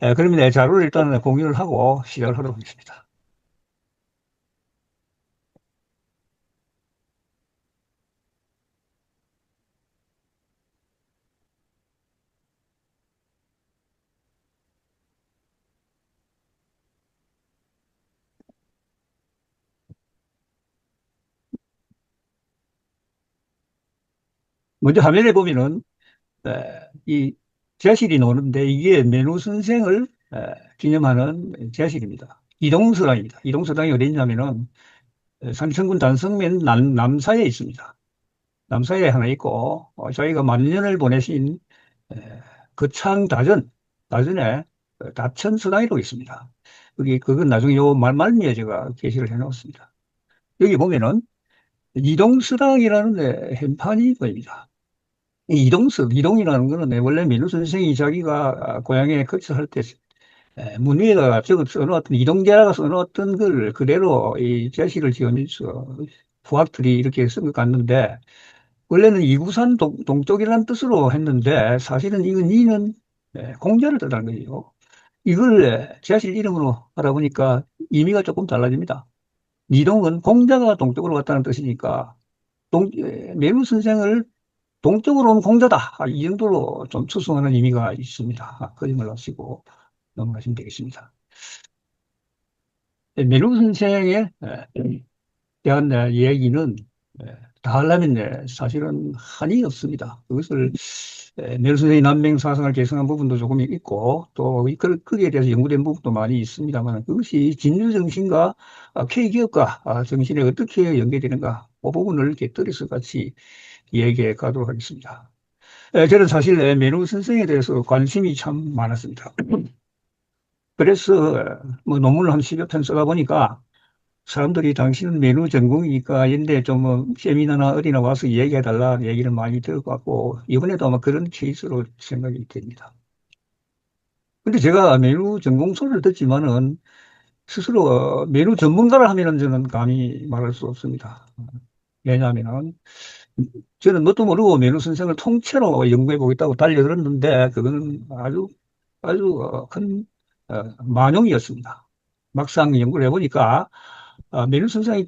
그러면 내 자료를 일단 공유를 하고 시작을 하도록 하겠습니다. 먼저 화면에 보면은 이 제실이 나오는데 이게 메누 선생을 기념하는 제실입니다. 이동서당입니다. 이동서당이 어디 있냐면은 산청군 단성면 남사에 있습니다. 남사에 하나 있고 저희가 만년을 보내신 에, 거창 다전에 다천서당이라고 있습니다. 여기 그건 나중에 요 말미에 제가 게시를 해놓았습니다. 여기 보면은 이동서당이라는 현판이 보입니다. 이 이동이라는 거는 원래 민우 선생이 자기가 고향에 거처할 때 문 위에다가 적어 써놓았던 이동재라가 써놓았던 걸 그대로 이 제시를 지으면서 후학들이 이렇게 쓴 것 같는데 원래는 이구산 동쪽이라는 뜻으로 했는데 사실은 이건 이는 공자를 뜻하는 거예요. 이걸 제실 이름으로 하다 보니까 의미가 조금 달라집니다. 이동은 공자가 동쪽으로 갔다는 뜻이니까 매무 선생을 동쪽으로 온 공자다. 이 정도로 좀 추승하는 의미가 있습니다. 그 점을 아시고 넘어가시면 되겠습니다. 매루 선생에 대한 이야기는 다 하려면 사실은 한이 없습니다. 그것을 매루 선생이 남맹 사상을 개성한 부분도 조금 있고 또 거기에 대해서 연구된 부분도 많이 있습니다만 그것이 진유 정신과 K기업가 정신에 어떻게 연계되는가 그 부분을 이렇게 뜨리서 같이 이야기해 가도록 하겠습니다. 저는 사실 매루 선생에 대해서 관심이 참 많았습니다. 그래서 뭐 논문을 한 10여 편 쓰다 보니까 사람들이 당신은 메뉴 전공이니까 이런데 좀뭐 세미나나 어디나 와서 얘기해달라 얘기를 많이 들어갖고 이번에도 아마 그런 케이스로 생각이 됩니다. 근데 제가 메뉴 전공 소리를 듣지만은 스스로 메뉴 전문가를 하면은 저는 감히 말할 수 없습니다. 왜냐하면은 저는 뭣도 모르고 메뉴 선생을 통째로 연구해 보겠다고 달려들었는데 그거는 아주 큰 만용이었습니다. 막상 연구를 해보니까 메뉴 선생이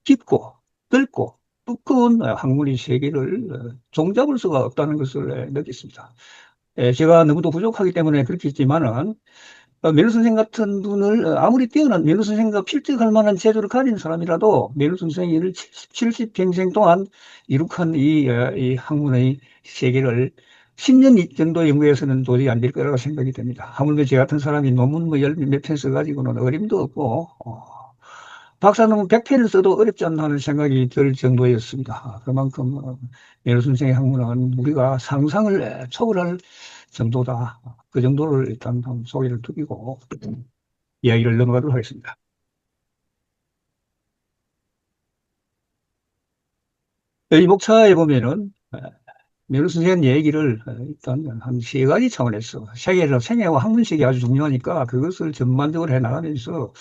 깊고 넓고 두꺼운 학문의 세계를 종잡을 수가 없다는 것을 느꼈습니다. 제가 너무도 부족하기 때문에 그렇겠지만은 메르 선생 같은 분을 아무리 뛰어난 메르 선생과 필적할 만한 재주를 가진 사람이라도 메르 선생이 70평생 동안 이룩한 이 학문의 세계를 10년 정도 연구해서는 도저히 안 될 거라고 생각이 됩니다. 하물며 제 같은 사람이 논문 뭐 열 몇 편 써가지고는 어림도 없고 박사 논문 100편을 써도 어렵지 않나 하는 생각이 들 정도였습니다. 그만큼 메르 선생의 학문은 우리가 상상을 초월할 정도다. 그 정도를 일단 한번 소개를 드리고 이야기를 넘어가도록 하겠습니다. 이 목차에 보면은 메르 선생님 얘기를 일단 한 세 가지 차원에서 생애와 학문식이 아주 중요하니까 그것을 전반적으로 해 나가면서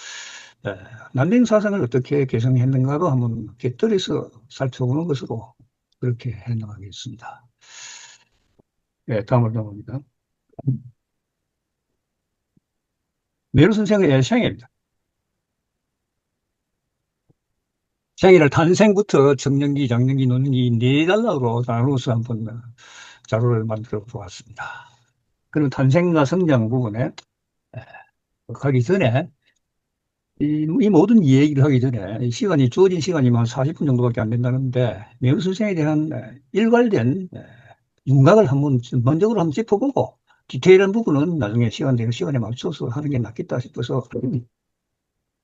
난민 사상을 어떻게 개성했는가도 한번 곁들여서 살펴보는 것으로 그렇게 해 나가겠습니다. 네, 다음으로 넘어갑니다. 메르 선생의 생애입니다. 생애를 탄생부터 청년기, 장년기, 노년기 네 단락으로 나누어서 한번 자료를 만들어 보았습니다. 그리고 탄생과 성장 부분에 가기 전에 이 모든 이야기를 하기 전에 시간이 주어진 시간이 한 40분 정도밖에 안 된다는데 매우 선생에 대한 일괄된 윤곽을 한번 전반적으로 한번 짚어보고 디테일한 부분은 나중에 시간 되는 시간에 맞춰서 하는 게 낫겠다 싶어서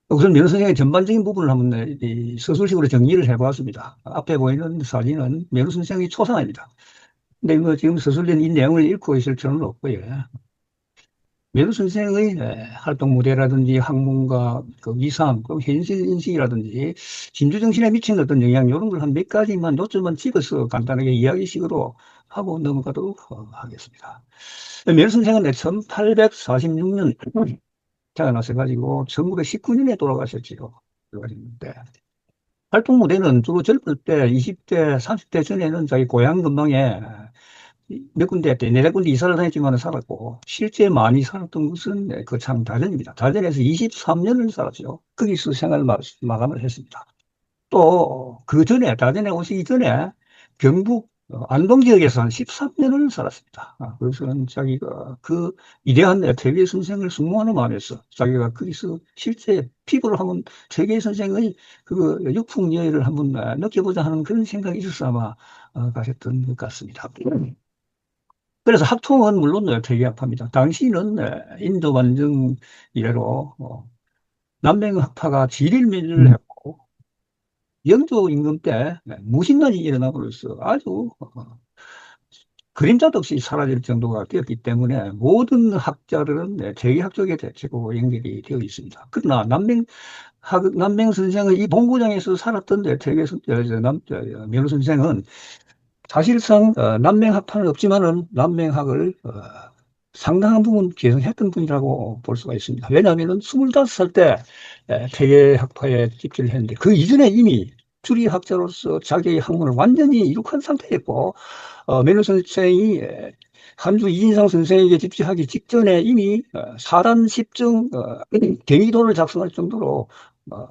우선 매우 선생의 전반적인 부분을 한번 이 서술식으로 정리를 해보았습니다. 앞에 보이는 사진은 매우 선생의 초상화입니다. 근데 뭐 지금 서술된 이 내용을 읽고 있을 필요는 없고요. 매우 선생의 활동 무대라든지 학문과 그 위상, 그 현실 인식이라든지 진주정신에 미친 어떤 영향 이런 걸 한 몇 가지만 요점만 찍어서 간단하게 이야기식으로 하고 넘어가도록 하겠습니다. 매우 선생은 1846년 태어나셔가지고 1919년에 돌아가셨지요. 돌아가셨는데 활동 무대는 주로 젊을 때 20대, 30대 전에는 자기 고향 근방에 몇 군데 때 네네 군데 이사를 다녔지만 살았고 실제 많이 살았던 곳은 거창 다전입니다. 다전에서 23년을 살았죠. 거기서 생활 마감을 했습니다. 또 그 전에 다전에 오시기 전에 경북 안동 지역에서 한 13년을 살았습니다. 그래서는 자기가 그 위대한 퇴계 선생을 숭모하는 마음에서 자기가 거기서 실제 피부로 한번 퇴계 선생의 그 육풍여의를 한번 느껴보자 하는 그런 생각이 있어서 아마 가셨던 것 같습니다. 그래서 학통은 물론 퇴계학파입니다. 당시는 인도 반정 이래로 남맹학파가 지릴면을 했고 영조 임금 때 무신난이 일어남으로써 아주 그림자도 없이 사라질 정도가 되었기 때문에 모든 학자들은 퇴계학 쪽에 대체로 연결이 되어 있습니다. 그러나 남맹 선생의 이 본고장에서 살았던 퇴계 면호 선생은 사실상 남맹학파는 없지만은 남맹학을 상당한 부분 계승했던 분이라고 볼 수가 있습니다. 왜냐하면 25살 때 퇴계학파에 집필을 했는데 그 이전에 이미 주리학자로서 자기의 학문을 완전히 이룩한 상태였고 메르 선생이 한주 이진상 선생에게 집필하기 직전에 이미 사단 십증 경의도를 작성할 정도로 어,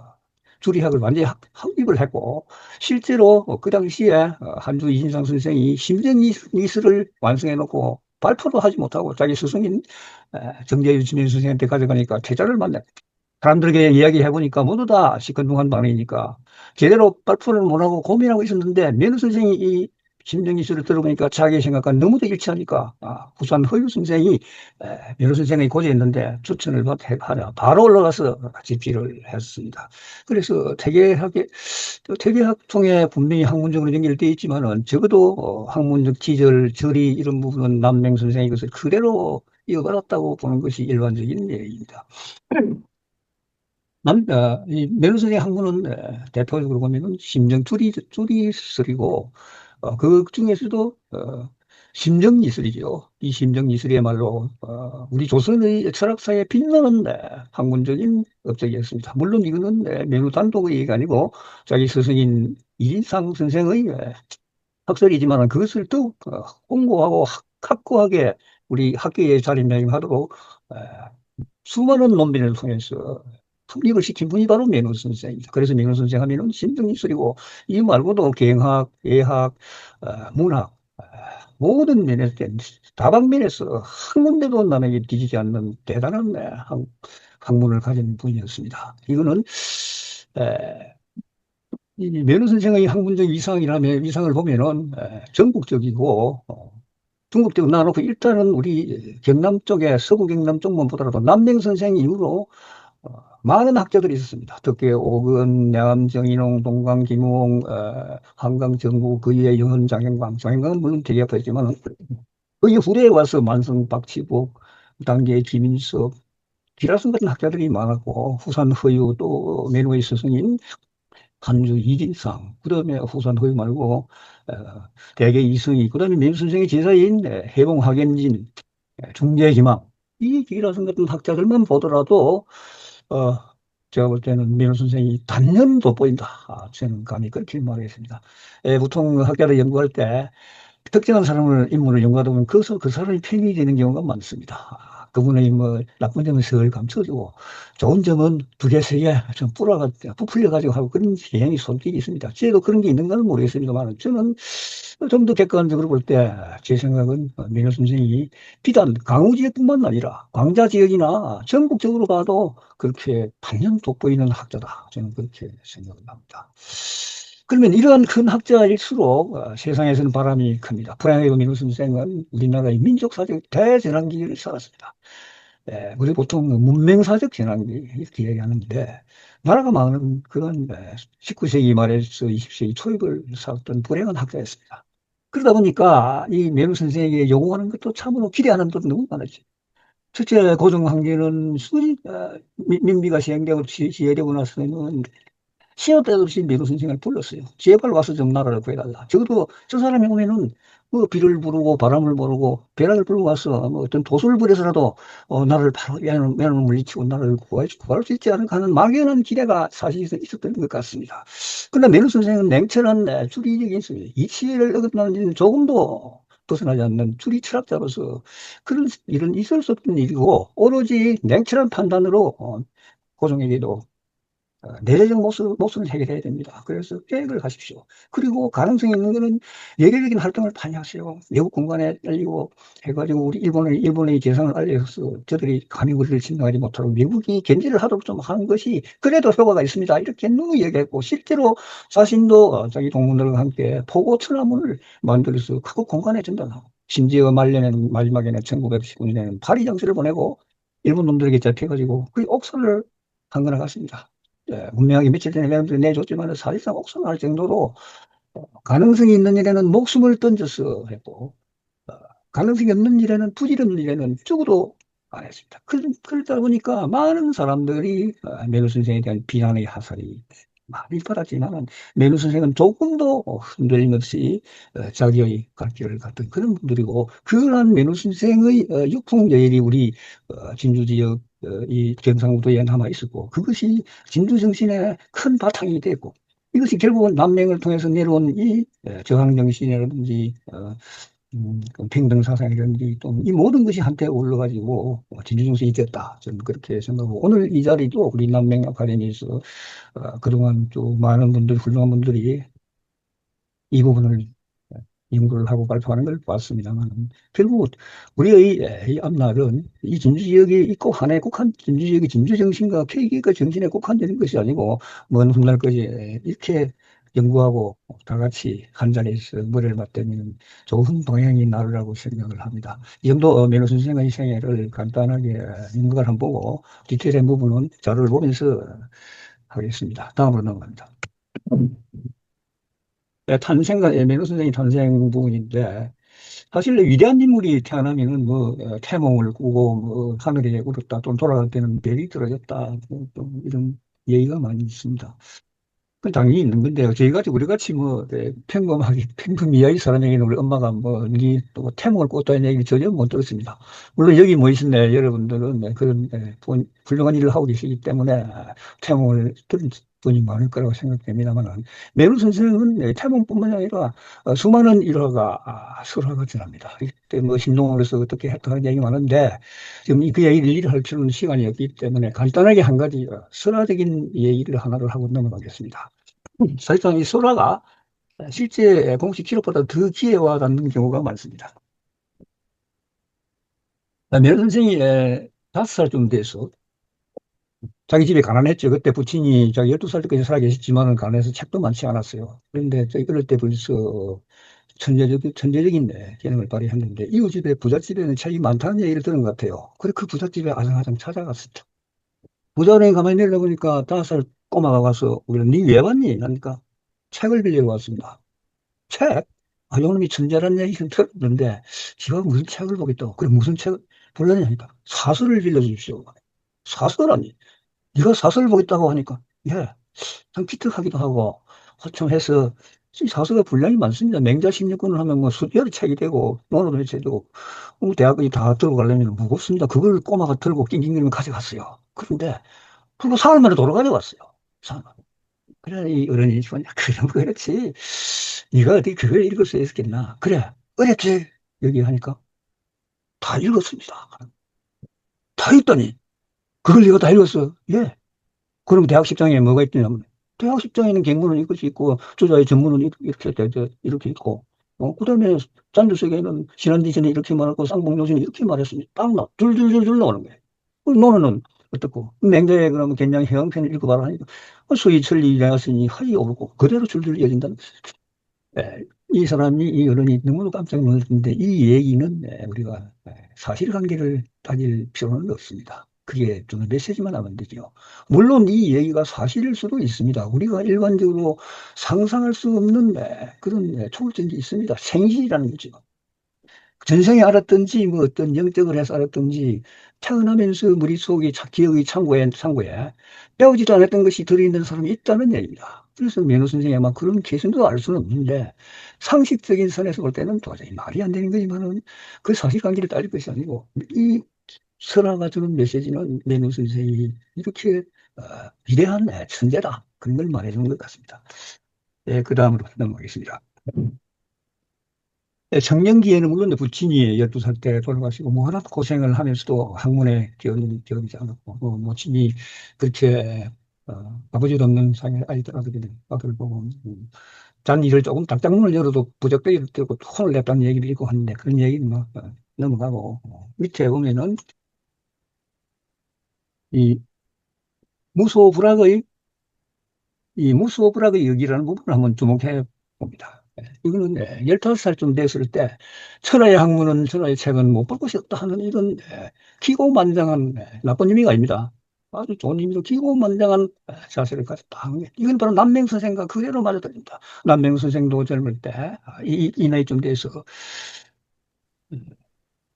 주리학을 완전히 확립을 했고 실제로 그 당시에 한주 이진상 선생이 심정이술을 완성해 놓고 발표도 하지 못하고 자기 스승인 정재유 지민 선생한테 가져가니까 퇴짜를 맞네. 사람들에게 이야기해 보니까 모두 다 시큰둥한 반응이니까 제대로 발표를 못하고 고민하고 있었는데 면호 선생이 이 심정이술을 들어보니까 자기 생각과 너무도 일치하니까 부산 허유 선생이 면호 선생이 고지했는데 추천을 하냐 바로 올라가서 집필을 했습니다. 그래서 퇴계학 통해 분명히 학문적으로 연결되어 있지만은 적어도 학문적 지절, 절이 이런 부분은 남맹 선생이 것을 그대로 이어받았다고 보는 것이 일반적인 얘기입니다. 이 메르슨의 학문은 대표적으로 보면은 심정주리설이고 그 중에서도 심정이설이죠. 이 심정이설이야말로 우리 조선의 철학사에 빛나는 학문적인 업적이었습니다. 물론 이거는 메르 단독의 얘기가 아니고 자기 스승인 이진상 선생의 학설이지만 그것을 더욱 홍보하고 확고하게 우리 학계에 자리매김하도록 수많은 논문을 통해서 섭립을 시킨 분이 바로 명훈 선생입니다. 그래서 명훈 선생 하면은 심정이술이고 이 말고도 경학, 예학, 문학 모든 면에서 다방면에서 한 군데도 남에게 뒤지지 않는 대단한 학문을 가진 분이었습니다. 이거는 이 면허 선생의 학문적 위상을 보면은 전국적이고 중국적으로 나눠놓고 일단은 우리 경남 쪽에 서구 경남 쪽만 보더라도 남맹 선생 이후로 많은 학자들이 있었습니다. 특히 오근, ям, 정인홍, 동강, 김웅, 한강, 정구, 그 이에 영헌, 장현광은 물론 되게 아팠지만 그 이후에 와서 만성, 박치복, 당계 김인석, 기라성 같은 학자들이 많았고 후산 허유 또 메노의 스승인 한주 이진상, 그 다음에 후산 허유 말고 대개 이승희, 그 다음에 맹 선생의 제자인 해봉 학연진, 중재희망 이 기라성 같은 학자들만 보더라도 어, 제가 볼 때는 민호 선생이 단연 돋보인다. 저는 감히 그렇게 말하겠습니다. 보통 학자를 연구할 때 특정한 인물을 연구하다 보면 그 사람이 편이 되는 경우가 많습니다. 그분의 뭐 나쁜 점은 설 감춰주고 좋은 점은 두 개, 세 개 좀 부풀려가지고 하고 그런 경향이 솔직히 있습니다. 저도 그런 게 있는가는 모르겠습니다만 저는 좀 더 객관적으로 볼 때 제 생각은 민호 선생이 비단 강우 지역뿐만 아니라 광자 지역이나 전국적으로 봐도 그렇게 단연 돋보이는 학자다. 저는 그렇게 생각을 합니다. 그러면 이러한 큰 학자일수록 세상에서는 바람이 큽니다. 프라이어 민우 선생은 우리나라의 민족사적 대전환기를 살았습니다. 우리 보통 문맹사적 전환기 이렇게 얘기하는데 나라가 망하는 그런 19세기 말에서 20세기 초입을 살았던 불행한 학자였습니다. 그러다 보니까 이 민우 선생에게 요구하는 것도 참으로 기대하는 것도 너무 많았죠. 첫째 고정학계는 민비가 시행되고 지혜되고 나서는 시어 때도 없이 미국 선생을 불렀어요. 제발 와서 좀 나라를 구해달라. 적어도 저 사람이 오면은 뭐 비를 부르고 바람을 부르고 벼락을 불고 와서 뭐 어떤 도수를 부려서라도 나라를 바로 야는 물리치고 나라를 구할 수 있지 않을까 하는 막연한 기대가 사실 있었던 것 같습니다. 그러나 메르 선생은 냉철한 주기적인 이치를 어긋나는 조금도 벗어나지 않는 줄이 철학자로서 그런 일은 있을 수 없는 일이고 오로지 냉철한 판단으로 고종에게도 내재적 모순을 해결해야 됩니다. 그래서 계획을 하십시오. 그리고 가능성이 있는 거는 예외적인 활동을 많이 하세요. 외국 공간에 알리고 해가지고 우리 일본의 재상을 알려서 저들이 감히 우리를 침략하지 못하도록 미국이 견제를 하도록 좀 하는 것이 그래도 효과가 있습니다. 이렇게 너무 얘기했고 실제로 자신도 자기 동문들과 함께 포고 천하문을 만들어서 각국 공간에 전달하고 심지어 말년에는 마지막에는 1919년에는 파리 장수를 보내고 일본 놈들에게 잡혀가지고 그 옥사를 한 거나 같습니다. 분명하게 며칠 전에 내용들이 내줬지만 사실상 옥상할 정도로 가능성이 있는 일에는 목숨을 던져서 했고 가능성이 없는 일에는 부질없는 일에는 죽어도 안 했습니다. 그러다 보니까 많은 사람들이 메르 선생에 대한 비난의 화살이 많이 받았지만 메르 선생은 조금도 흔들림 없이 자기의 갈 길을 갔던 그런 분들이고 그러한 메르 선생의 육풍여일이 우리 진주 지역 이 경상우도에 남아 있었고 그것이 진주 정신의 큰 바탕이 됐고 이것이 결국은 남맹을 통해서 내려온 이 저항 정신이라든지 그 평등 사상이라든지 또 이 모든 것이 한때 올라가지고 진주정신이 됐다. 저는 그렇게 생각하고 오늘 이 자리도 우리 남맹 아카데미에서 그동안 또 많은 분들 훌륭한 분들이 이 부분을 연구를 하고 발표하는 걸 봤습니다만 결국 우리의 이 앞날은 이 진주 지역이 있고 하나의 국한 진주 지역이 진주 정신과 K기가 정신에 국한되는 것이 아니고 먼 훗날까지 이렇게 연구하고 다 같이 한 자리에서 머리를 맞대면 좋은 방향이 나르라고 생각을 합니다. 이 정도 매너 선생의 생애를 간단하게 연구를 한번 보고 디테일한 부분은 자료를 보면서 하겠습니다. 다음으로 넘어갑니다. 탄생과 매너 선생의 탄생 부분인데 사실 위대한 인물이 태어나면은 뭐 태몽을 꾸고 뭐 하늘에 오르다 또 돌아갈 때는 별이 떨어졌다 좀 이런 얘기가 많이 있습니다. 그 당연히 있는 건데요. 저희같이 우리같이 뭐 평범하게 평범 이하의 사람에게는 우리 엄마가 뭐니또 태몽을 꿨다는 얘기를 전혀 못 들었습니다. 물론 여기 모이신 여러분들은 그런 훌륭한 일을 하고 계시기 때문에 태몽을 들은 분이 많을 거라고 생각됩니다만 메루 선생은 태몽뿐만 아니라 수많은 일화가 설화가 전합니다. 이때 뭐 신동으로서 어떻게 했다 하는 얘기 많은데 지금 그 얘기를 일일이 할 필요는 시간이 없기 때문에 간단하게 한 가지 설화적인 얘기를 하나를 하고 넘어가겠습니다. 사실상 이 설화가 실제 공식 기록보다 더 기회와 닿는 경우가 많습니다. 메루 선생이 5살쯤 돼서 자기 집이 가난했죠. 그때 부친이 자기 12살 때까지 살아 계셨지만은 가난해서 책도 많지 않았어요. 그런데 저희 어릴 때 벌써 천재적인 재능을 발휘했는데 이웃집에 부잣집에는 책이 많다는 얘기를 들은 것 같아요. 그래 그 부잣집에 아장아장 찾아갔었죠. 부자원에 가만히 내려보니까 5살 꼬마가 와서 우리가 니왜 왔니? 하니까 책을 빌리러 왔습니다. 책? 아, 요놈이 천재라는 얘기를 들었는데 지가 무슨 책을 보겠다고. 그래 무슨 책을 볼려냐니까 사설을 빌려주십시오. 사설하니? 네가 사설을 보겠다고 하니까 예, 참 기특하기도 하고 호청해서 이 사서가 분량이 많습니다. 맹자 16권을 하면 뭐 여러 책이 되고 논어도 책이 되고 대학까지 다 들고 가려면 무겁습니다. 그걸 꼬마가 들고 낑낑거리면 가져갔어요. 그런데 불과 사흘 만에 돌아가져 왔어요. 사흘 만에. 그래 이 어른이 주면 그럼 그렇지. 네가 어디 그걸 읽을 수 있었겠나. 그래 어렵지. 여기 하니까 다 읽었습니다. 다 읽더니 그걸 네가 다 읽었어. 예. 그럼 대학 십장에 뭐가 있냐면 대학 십장에는 경문은 이것이 있고 저자의 전문은 이렇게 있고 그다음에 잔주석에는 신한디전에 이렇게 말하고 쌍봉요신에 이렇게 말했습니다. 딱 줄줄줄줄 나오는 거예요. 논어는 어떻고 맹자에 그러면 그냥 해왕편을 읽어봐라 하니까 수의천리 내갔으니 하지 옳고 그대로 줄줄 이어진다는 거예요. 예, 이 사람이 이 어른이 너무도 깜짝 놀랐는데 이 얘기는 우리가 사실관계를 따질 필요는 없습니다. 그게 좀 메시지만 하면 되죠. 물론 이 얘기가 사실일 수도 있습니다. 우리가 일반적으로 상상할 수 없는 그런 초월적인 게 있습니다. 생신이라는 거죠. 전생에 알았든지 뭐 어떤 영적을 해서 알았든지 태어나면서 머릿속에 기억의 창고에 배우지도 않았던 것이 들어있는 사람이 있다는 얘기입니다. 그래서 면호 선생이 아마 그런 계신도 알 수는 없는데 상식적인 선에서 볼 때는 도저히 말이 안 되는 거지만은 그 사실관계를 따질 것이 아니고 이 설화가 주는 메시지는 면호 선생이 이렇게 위대한 천재다 그런 걸 말해주는 것 같습니다. 그 다음으로 넘어가겠습니다. 청년기에는 물론 부친이 12살 때 돌아가시고, 뭐, 하나도 고생을 하면서도 학문에 기여하지 않았고, 모친이 그렇게, 아버지도 없는 상의 아들 보고, 잔일을 조금 딱 문을 열어도 부적벽이를 들고 혼을 냈다는 얘기를 있고 하는데, 그런 얘기는 뭐, 넘어가고, 밑에 보면은, 이 무소불학의 무소불학의 역이라는 부분을 한번 주목해 봅니다. 이거는 15살쯤 됐을 때 천하의 학문은 천하의 책은 못 볼 것이 없다 하는 이런 기고만장한 나쁜 의미가 아닙니다. 아주 좋은 의미로 기고만장한 자세를 가졌다 하는 게 이건 바로 남맹 선생과 그대로 맞아떨립니다. 남맹 선생도 젊을 때 이 나이쯤 돼서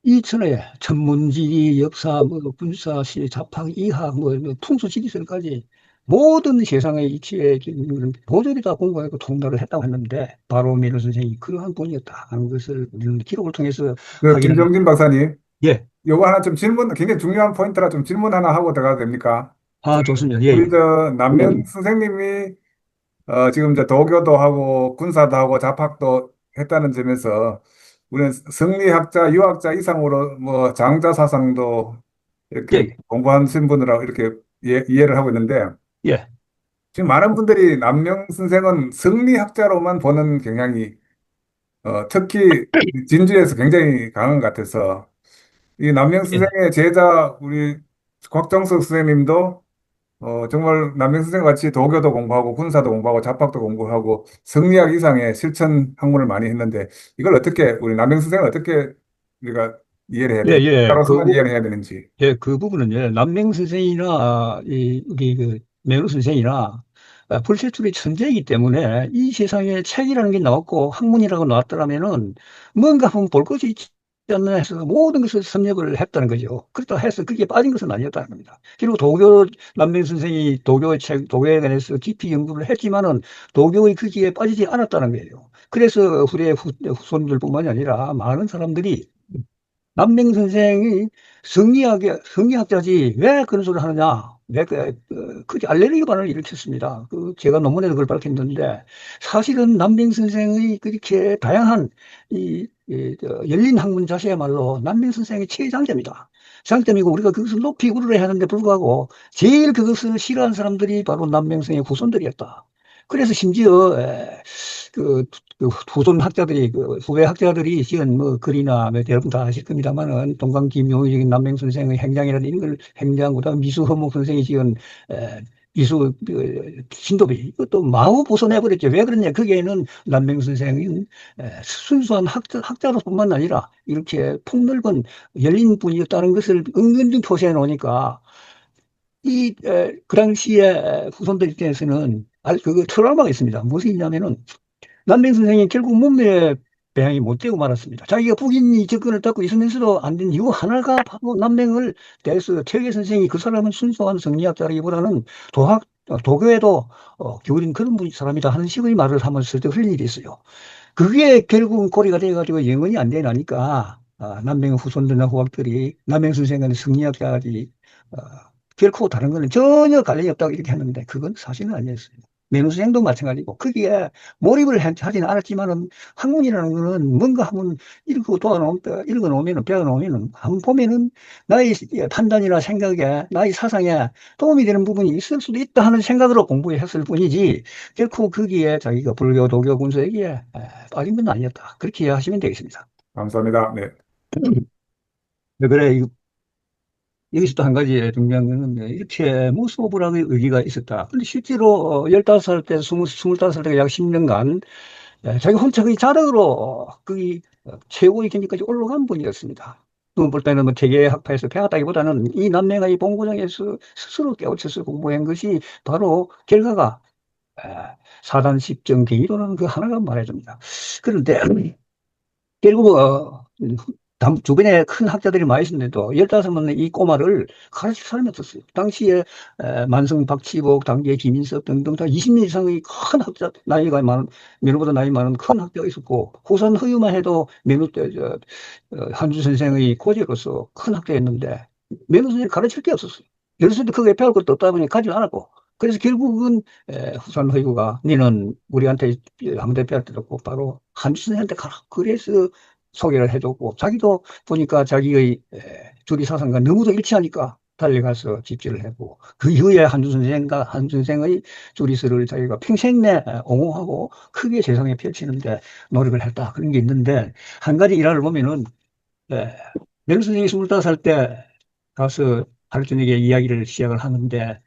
이 천하의 천문지리, 역사, 뭐 군사시, 자학, 이학, 뭐 풍수지리설까지 모든 세상의 이치에 있는 모조리 다 공부하고 통달을 했다고 했는데 바로 미르 선생이 그러한 분이었다 하는 것을 우리는 기록을 통해서 그 확인하게. 김정진 박사님, 예. 요거 하나 좀 질문, 굉장히 중요한 포인트라 좀 질문 하나 하고 들어가도 됩니까? 저, 아, 좋습니다. 예, 우리 예. 저 남명 선생님이 지금 이제 도교도 하고 군사도 하고 잡학도 했다는 점에서 우리는 성리학자, 유학자 이상으로 뭐 장자 사상도 예, 이렇게 예. 공부하신 분이라고 이렇게 이해를 하고 있는데 예. 지금 많은 분들이 남명 선생은 성리학자로만 보는 경향이 특히 진주에서 굉장히 강한 것 같아서 이 남명 예. 선생의 제자 우리 곽정석 선생님도 정말 남명 선생 같이 도교도 공부하고 군사도 공부하고 잡학도 공부하고 성리학 이상의 실천 학문을 많이 했는데 이걸 어떻게 우리 남명 선생은 어떻게 우리가 이해를 해야 예, 되는지 예. 자로서만 이해를 해야 되는지. 예, 그 부분은 예, 남맹 선생이나 우리 그 매우 선생이나 불세출의 천재이기 때문에 이 세상에 책이라는 게 나왔고 학문이라고 나왔더라면은 뭔가 한번 볼 것이 있지 않나 해서 모든 것을 섭렵을 했다는 거죠. 그렇다 해서 그게 빠진 것은 아니었다는 겁니다. 그리고 남맹 선생이 도교에 관해서 깊이 연구를 했지만은 도교의 거기에 빠지지 않았다는 거예요. 그래서 후손들뿐만이 아니라 많은 사람들이 남맹 선생이 성리학자지 왜 그런 소리를 하느냐? 그게 알레르기 반응을 일으켰습니다. 제가 논문에도 그걸 밝혔는데 사실은 남맹 선생의 그렇게 다양한 열린 학문 자세야말로 남맹 선생의 최장점이다. 장점이고 우리가 그것을 높이 우러러야 하는데 불구하고 제일 그것을 싫어하는 사람들이 바로 남맹 선생의 후손들이었다. 그래서 심지어 그, 후손 학자들이 후배 학자들이 지은 뭐 글이나 뭐 여러분 다 아실 겁니다만은 동강기묘적인 남맹 선생의 행장이라는 이런 걸 행장 그다음 미수허목 선생이 지은 미수 신도비 이것도 마구 보존해버렸죠. 왜 그러냐? 거기에는 남맹 선생은 순수한 학자로뿐만 아니라 이렇게 폭넓은 열린 분이었다는 것을 은근히 표시해 놓으니까 그 당시에 후손들 입장에서는 그 트라우마가 있습니다. 무엇이냐면은 남명 선생이 결국 문명에 배양이 못 되고 말았습니다. 자기가 북인이 접근을 받고 있으면서도 안 된 이유 하나가 바로 남명을 대해서 퇴계 선생이 그 사람은 순수한 성리학자라기보다는 도교에도 기울인 그런 사람이다 하는 식의 말을 한번 슬쩍 흘린 일이 있어요. 그게 결국은 고리가 돼가지고 영원히 안 되나니까 남명 후손들이나 후학들이 남명 선생은 성리학자지 어, 결코 다른 거는 전혀 관련이 없다고 이렇게 했는데 그건 사실은 아니었어요. 매너 선생도 마찬가지고 거기에 몰입을 하지는 않았지만은 학문이라는 거는 뭔가 한번 읽어 놓으면은 배워 놓으면은 한번 보면은 나의 판단이나 생각에 나의 사상에 도움이 되는 부분이 있을 수도 있다 하는 생각으로 공부했을 뿐이지 결코 거기에 자기가 불교, 도교, 군사 여기에 빠진 건 아니었다. 그렇게 이해하시면 되겠습니다. 감사합니다. 네. 네, 그래, 여기서 또 한 가지 중요한 거는 이렇게 무소불학의 의기가 있었다. 근데 실제로 15살 때, 25살 때 약 10년간 자기 혼자 거의 자력으로 거의 최고의 경지까지 올라간 분이었습니다. 누가 볼 때는 뭐 대개 학파에서 배웠다기보다는 이 남매가 이 본고장에서 스스로 깨우쳐서 공부한 것이 바로 결과가 사단십정경이라는 그 하나가 말해줍니다. 그런데 결국 주변에 큰 학자들이 많이 있었는데도 15명 이 꼬마를 가르칠 사람이 없었어요. 당시에 만성 박치복, 당시에 김인석 등등 다 20년 이상의 큰 학자, 면후보다 나이 많은 큰 학자가 있었고 호선 허유만 해도 한주 선생의 고재로서 큰 학자였는데 면후 선생을 가르칠 게 없었어요. 여기서도 크게 배울 것도 없다 보니 가지 않았고 그래서 결국은 후산 허유가 너는 우리한테 아무 데 배울 때도 없고 바로 한주 선생한테 가라. 그래서 소개를 해줬고, 자기도 보니까 자기의 조리 사상과 너무도 일치하니까 달려가서 집필을 했고, 그 이후에 한준 선생의 조리설을 자기가 평생 내 옹호하고 크게 세상에 펼치는데 노력을 했다. 그런 게 있는데, 한 가지 일화를 보면은, 예, 멜 선생이 25살 때 가서 하루 저녁에 이야기를 시작을 하는데,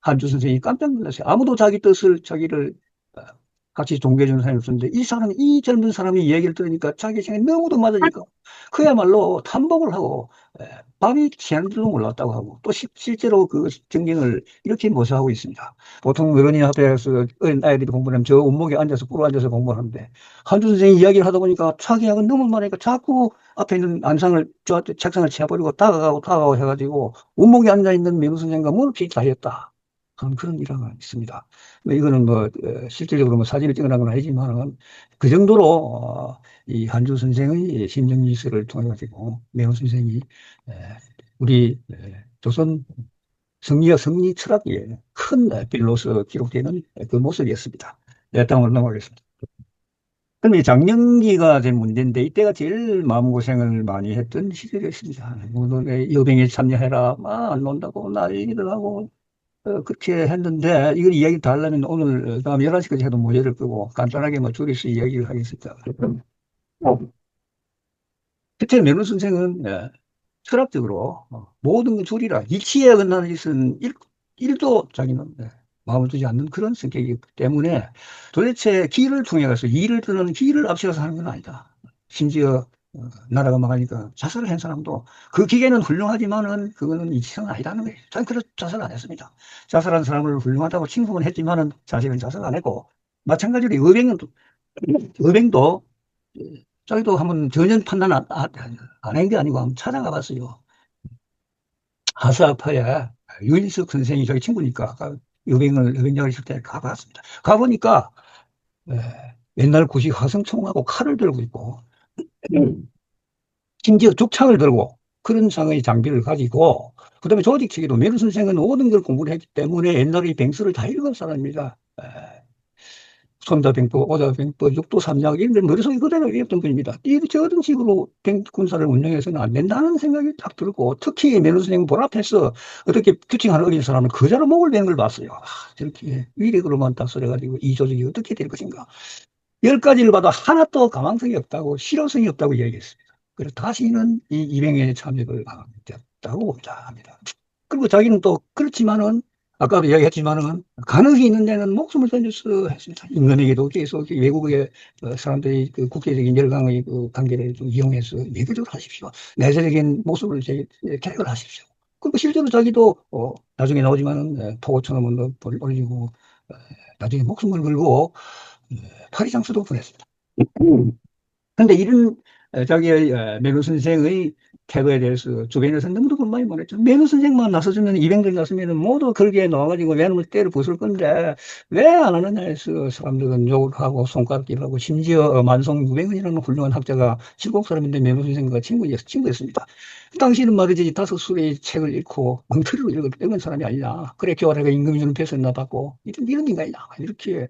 한주 선생이 깜짝 놀랐어요. 아무도 자기 뜻을, 자기를 같이 동교해주는 사람이 없었는데, 이 사람이, 이 젊은 사람이 얘기를 들으니까 자기 생각이 너무도 맞으니까, 그야말로 탐복을 하고, 밤이 새는 줄도 몰랐다고 하고, 또 실제로 그 정경을 이렇게 모셔하고 있습니다. 보통 어른이 앞에서 어린 아이들이 공부를 하면 저 원목에 앉아서, 꿇어 앉아서 공부를 하는데, 한주 선생이 이야기를 하다 보니까 자기 하고 너무 많으니까 자꾸 앞에 있는 안상을, 저 책상을 치워버리고 다가가고 해가지고, 원목에 앉아있는 명우 선생과 무릎이 다했다. 하는 그런 일화가 있습니다. 이거는 뭐 실질적으로 뭐 사진을 찍어놓은 건 아니지만 그 정도로 이 한주 선생의 심정지술을 통해 가지고 매우 선생이 에, 우리 조선 성리학 성리 철학의 큰 빌로서 기록되는 그 모습이었습니다. 네, 다음으로 넘어가겠습니다. 그럼 이 장년기가 된 문제인데 이때가 제일 마음고생을 많이 했던 시절이었습니다. 물론 여병에 참여해라, 막 안 논다고 난리를 하고 그렇게 했는데, 이걸 이야기 다 하려면 오늘 다음 11시까지 해도 모자랄 거고, 간단하게 뭐 줄여서 이야기를 하겠습니다. 그때 메론 선생은 철학적으로 모든 걸 줄이라. 이치에 어긋나는 짓은 일도 자기는 마음을 두지 않는 그런 성격이기 때문에 도대체 길을 통해 가서 일을 드는 길을 앞세워서 하는 건 아니다. 심지어 나라가 망하니까 자살을 한 사람도 그 기계는 훌륭하지만은 그거는 이치성은 아니다는 거예요. 저는 그런 자살 안 했습니다. 자살한 사람을 훌륭하다고 칭송은 했지만은 자신은 자살 안 했고 마찬가지로 의병도 자기도 한번 전혀 판단 안 한 게 아니고 한번 찾아가 봤어요. 하사파에 유인석 선생이 저희 친구니까 아까 의병장을 있을 때 가봤습니다. 가보니까 에, 옛날 구식 화성총하고 칼을 들고 있고 심지어 죽창을 들고 그런 상의 장비를 가지고 그다음에 조직체계도 메르 선생은 모든 걸 공부를 했기 때문에 옛날의 병서를 다 읽은 사람입니다. 손자병법, 오자병법, 육도삼약 이런 걸 머릿속에 그대로 외웠던 분입니다. 저런 식으로 군사를 운영해서는 안 된다는 생각이 딱 들고 특히 메르 선생 볼 앞에서 어떻게 규칙하는 어린 사람을 그자로 목을 베는 걸 봤어요. 저렇게 위력으로만 다스려가지고 이 조직이 어떻게 될 것인가. 10가지를 봐도 하나도 가망성이 없다고 실효성이 없다고 이야기했습니다. 그래서 다시는 이 입행에 참여를 안 됐다고 봅니다. 합니다. 그리고 자기는 또 그렇지만은 아까도 이야기했지만은 가능성이 있는 데는 목숨을 던져서 했습니다. 인간에게도 계속 외국의 사람들이 그 국제적인 열강의 그 관계를 좀 이용해서 외교적으로 하십시오. 내세적인 모습을 개혁을 하십시오. 그리고 실제로 자기도 나중에 나오지만은 포고천원문도 올리고 나중에 목숨을 걸고 파리장수도 보냈습니다. 그런데 이런 자기의 매너 선생의 태도에 대해서 주변에서 너무도 불만이 많았죠. 매너 선생만 나서주면 200명 나서면 모두 걸기에 나와가지고 외놈을 때려 부술 건데 왜 안 하느냐 해서 사람들은 욕을 하고 손가락질을 하고 심지어 만성 유병은이라는 훌륭한 학자가 칠곡 사람인데 매너 선생과 친구였습니다. 그 당시는 말이지 5술의 책을 읽고 엉터리로 읽은 사람이 아니냐. 그래 교활하게 임금이 주는 벼슬나 받고 이런 인간이냐. 이렇게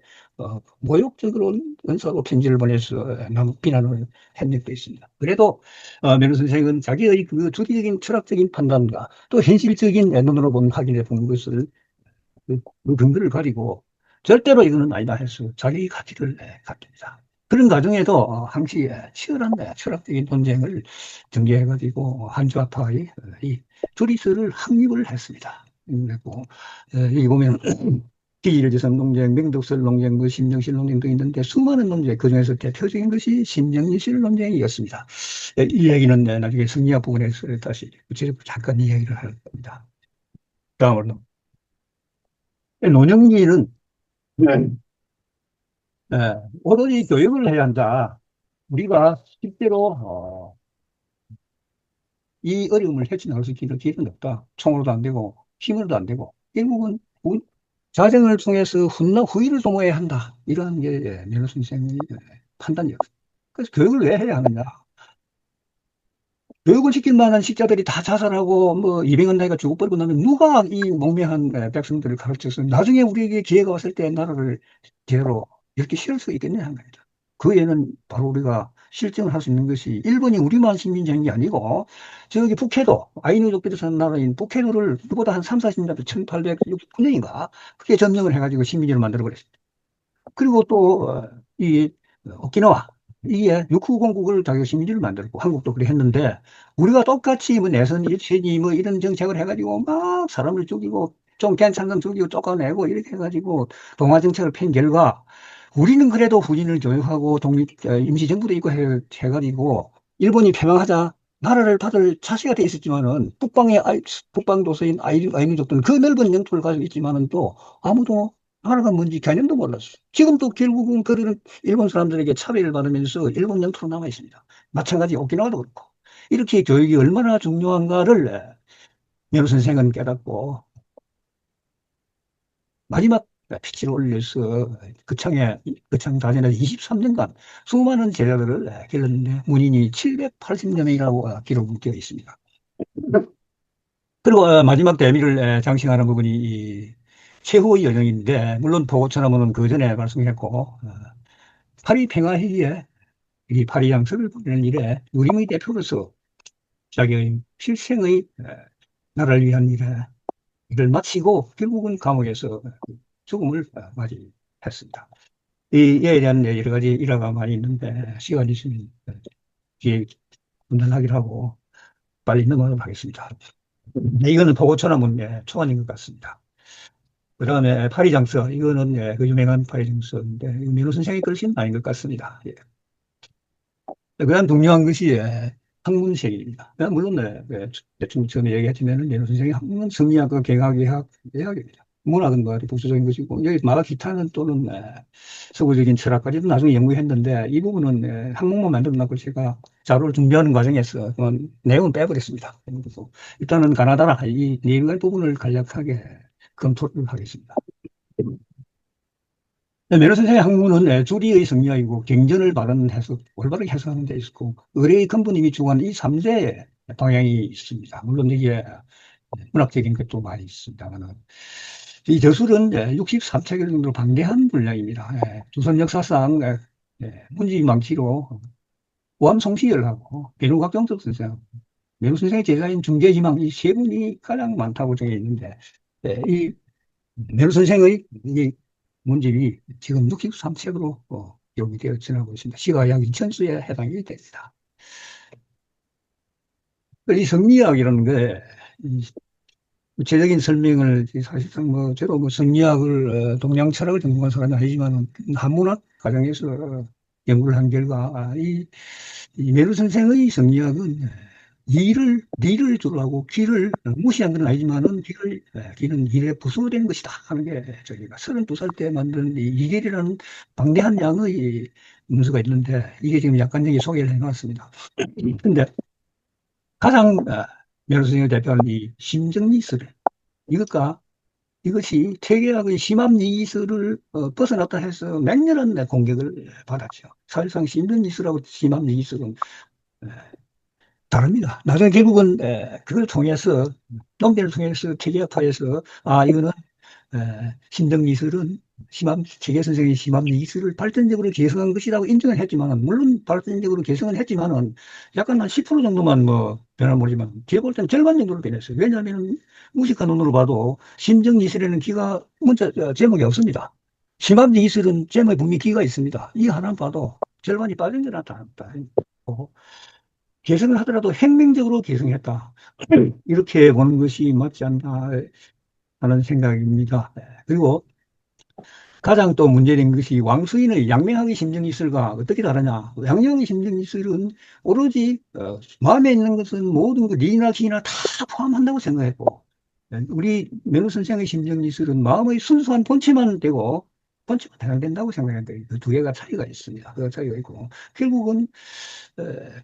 모욕적으로 은사로 편지를 보내서 비난을 한 적도 있습니다. 그래도 메르 선생은 자기의 그 주기적인 철학적인 판단과 또 현실적인 눈으로 본 확인해 본 것을 그 근거를 가지고 절대로 이거는 아니다 해서 자기 가치를 갖습니다. 그런 과정에도 항시 치열한 철학적인 논쟁을 전개해가지고 한주아파의 이 조리설을 확립을 했습니다. 그리고 여기 보면 기일지선 논쟁, 명덕설 논쟁, 뭐 심정실 논쟁 도 있는데 수많은 논쟁, 그중에서 대표적인 것이 심정실 논쟁이었습니다. 이 얘기는 나중에 성리학 부분에서 다시 구체적으로 잠깐 이야기를 할 겁니다. 다음으로 논영기는 오로지 교육을 해야 한다. 우리가 실제로 이 어려움을 헤쳐나갈 수 있는 길은 없다. 총으로도 안 되고 힘으로도 안 되고 결국은 자정을 통해서 후위를 도모해야 한다. 이런 게 면호 선생의 판단이었습니다. 그래서 교육을 왜 해야 하느냐. 교육을 시킬 만한 식자들이 다 자살하고 뭐 200원 나이가 죽어버리고 나면 누가 이 몽매한 백성들을 가르쳐서 나중에 우리에게 기회가 왔을 때 나라를 제대로 이렇게 실을 수 있겠냐 한 겁니다. 그 애는 바로 우리가 실증을 할 수 있는 것이 일본이 우리만 식민지한 게 아니고 저기 북해도 아이누족들이 사는 나라인 북해도를 그보다 한 3, 40년 1869년인가 그게 점령을 해가지고 식민지를 만들어 버렸습니다. 그리고 또 이 오키나와 이게 육후공국을 자기가 식민지를 만들고 한국도 그래 했는데 우리가 똑같이 뭐 내선 일체니 뭐 이런 정책을 해가지고 막 사람을 죽이고 좀 괜찮은 건 죽이고 쫓아내고 이렇게 해가지고 동아 정책을 편 결과 우리는 그래도 후진을 교육하고 임시정부도 있고 해가지고 일본이 패망하자 나라를 다들 차지가 돼 있었지만은 북방 도서인 아이누족들은 그 넓은 영토를 가지고 있지만은 또 아무도 나라가 뭔지 개념도 몰랐어요. 지금도 결국은 그런 일본 사람들에게 차별을 받으면서 일본 영토로 남아 있습니다. 마찬가지 오키나와도 그렇고. 이렇게 교육이 얼마나 중요한가를 면호 선생은 깨닫고 마지막 피치를 올려서 그창 다전에서 23년간 수많은 제자들을 길렀는데 문인이 780여 명이라고 기록되어 있습니다. 그리고 마지막 대미를 장식하는 부분이 이 최후의 여정인데 물론 보고처럼은 그 전에 말씀했고 파리 평화회의에 이 파리 양석을 보내는 일에 우리의 대표로서 자기의 필생의 나라를 위한 일을 마치고 결국은 감옥에서 죽음을 맞이했습니다. 이에 대한 여러 가지 일화가 많이 있는데 시간이 있으면 뒤에 분단하기로 하고 빨리 넘어가도록 하겠습니다. 이거는 보고처럼은 초안인 것 같습니다. 그 다음에 파리장서, 이거는 그 유명한 파리장서인데 민호 선생의 글씨는 아닌 것 같습니다. 예. 그다음 중요한 것이 학문색입니다. 물론 대충 처음에 얘기했지만 민호 선생의 학문은 성리학과 경학의학 대학입니다. 문학은 뭐 부수적인 것이고 여기 마가 기타는 또는 서구적인 철학까지도 나중에 연구했는데 이 부분은 학문만 만들어 놓고 제가 자료를 준비하는 과정에서 내용은 빼버렸습니다. 그래서 일단은 가나다라 이 내용의 부분을 간략하게 검토를 하겠습니다. 메로 선생의 학문은 주리의 성리학이고 경전을 바른 해석, 올바르게 해석하는 데 있고 의례의 근본이 위축한 이 3대 방향이 있습니다. 물론 이게 문학적인 것도 많이 있습니다만 이 저술은 63책 정도로 방대한 분량입니다. 조선 역사상 문지망치로 우암송시열하고 배누각정석 선생, 메로 선생의 제자인 중재희망 이 세 분이 가장 많다고 적혀 있는데 이 메로 선생의 이 문집이 지금 63책으로 기록이 되어 지나고 있습니다. 시가 약 2,000수에 해당이 됩니다. 이 성리학이라는 게 구체적인 설명을 사실상 저도 성리학을 동양 철학을 전공한 사람이 아니지만 한문학 과정에서 연구를 한 결과 이 메루 선생의 성리학은 리를 주로하고 기를 무시한 건 아니지만은 기는 일에 부수된 것이다 하는 게 저희가 32살 때 만든 이 이계리라는 방대한 양의 문서가 있는데 이게 지금 약간 여기 소개를 해놨습니다. 근데 가장 메루 선생을 대표하는 이 심정리설 이것이 퇴계학의 심합리기설을 벗어났다 해서 맹렬한 공격을 받았죠. 사실상 심정리설하고 심합리기설은 다릅니다. 나중에 결국은 그걸 통해서 논변을 통해서 퇴계학파에서 이거는 심정미술은 최계 선생의 심합리기술을 발전적으로 개성한 것이라고 인정을 했지만 물론 발전적으로 개성은 했지만은 약간 한 10% 정도만 변화를 모르지만 제가 볼 때는 절반 정도로 변했어요. 왜냐하면 무식한 눈으로 봐도 심정미술에는 기가 제목이 없습니다. 심합리기술은 제목에 분명히 기가 있습니다. 이 하나 봐도 절반이 빠진 게 나타납니다. 개성을 하더라도 혁명적으로 개성했다. 이렇게 보는 것이 맞지 않나 하는 생각입니다. 그리고 가장 또 문제된 것이 왕수인의 양명학의 심정이슬과 어떻게 다르냐. 양명학의 심정이슬은 오로지 마음에 있는 것은 모든 그 리나 기나 다 포함한다고 생각했고 우리 면호 선생의 심정이슬은 마음의 순수한 본체만 되고 본체만 해당된다고 생각했는데 그 두 개가 차이가 있습니다. 그 차이가 있고 결국은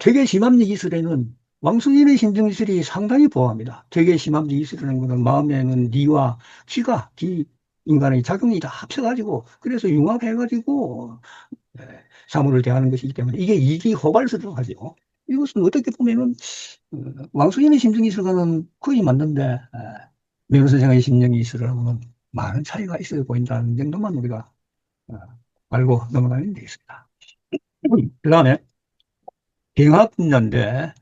되게 심합리 기술에는 왕수인의 심정기술이 상당히 보호합니다. 되게 심합리 기술이라는 것은 마음에는 니와 기, 인간의 작용이 다 합쳐가지고, 그래서 융합해가지고, 사물을 대하는 것이기 때문에, 이게 이기호발설이라고 하죠. 이것은 어떻게 보면은, 왕수인의 심정기술과는 거의 맞는데, 명호 선생의 심정기술하고는 많은 차이가 있어 보인다는 정도만 우리가 알고 넘어가면 되겠습니다. 그 다음에, 경학 분야인데,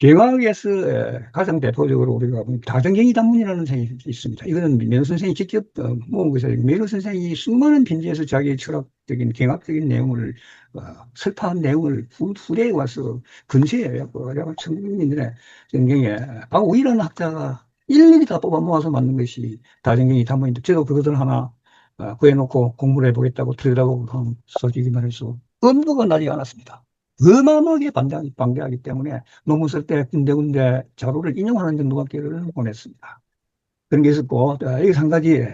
경학에서 가장 대표적으로 우리가 보면 다정경이 단문이라는 생이 있습니다. 이거는 메로 선생이 직접 모은 것이 아니고 메로 선생이 수많은 편지에서 자기의 철학적인 경학적인 내용을 설파한 내용을 후대에 와서 근시해갖고 1900년에 전경에 우이라는 학자가 일일이 다 뽑아 모아서 만든 것이 다정경이 단문인데 저도 그것을 하나 구해놓고 공부를 해보겠다고 들여다보고 한 솔직히 말해서 엄두가 나지 않았습니다. 어마어마하게 반대하기 때문에 논문 쓸 때 군데군데 자료를 인용하는 정도밖에 보냈습니다. 그런 게 있었고, 여기서 한 가지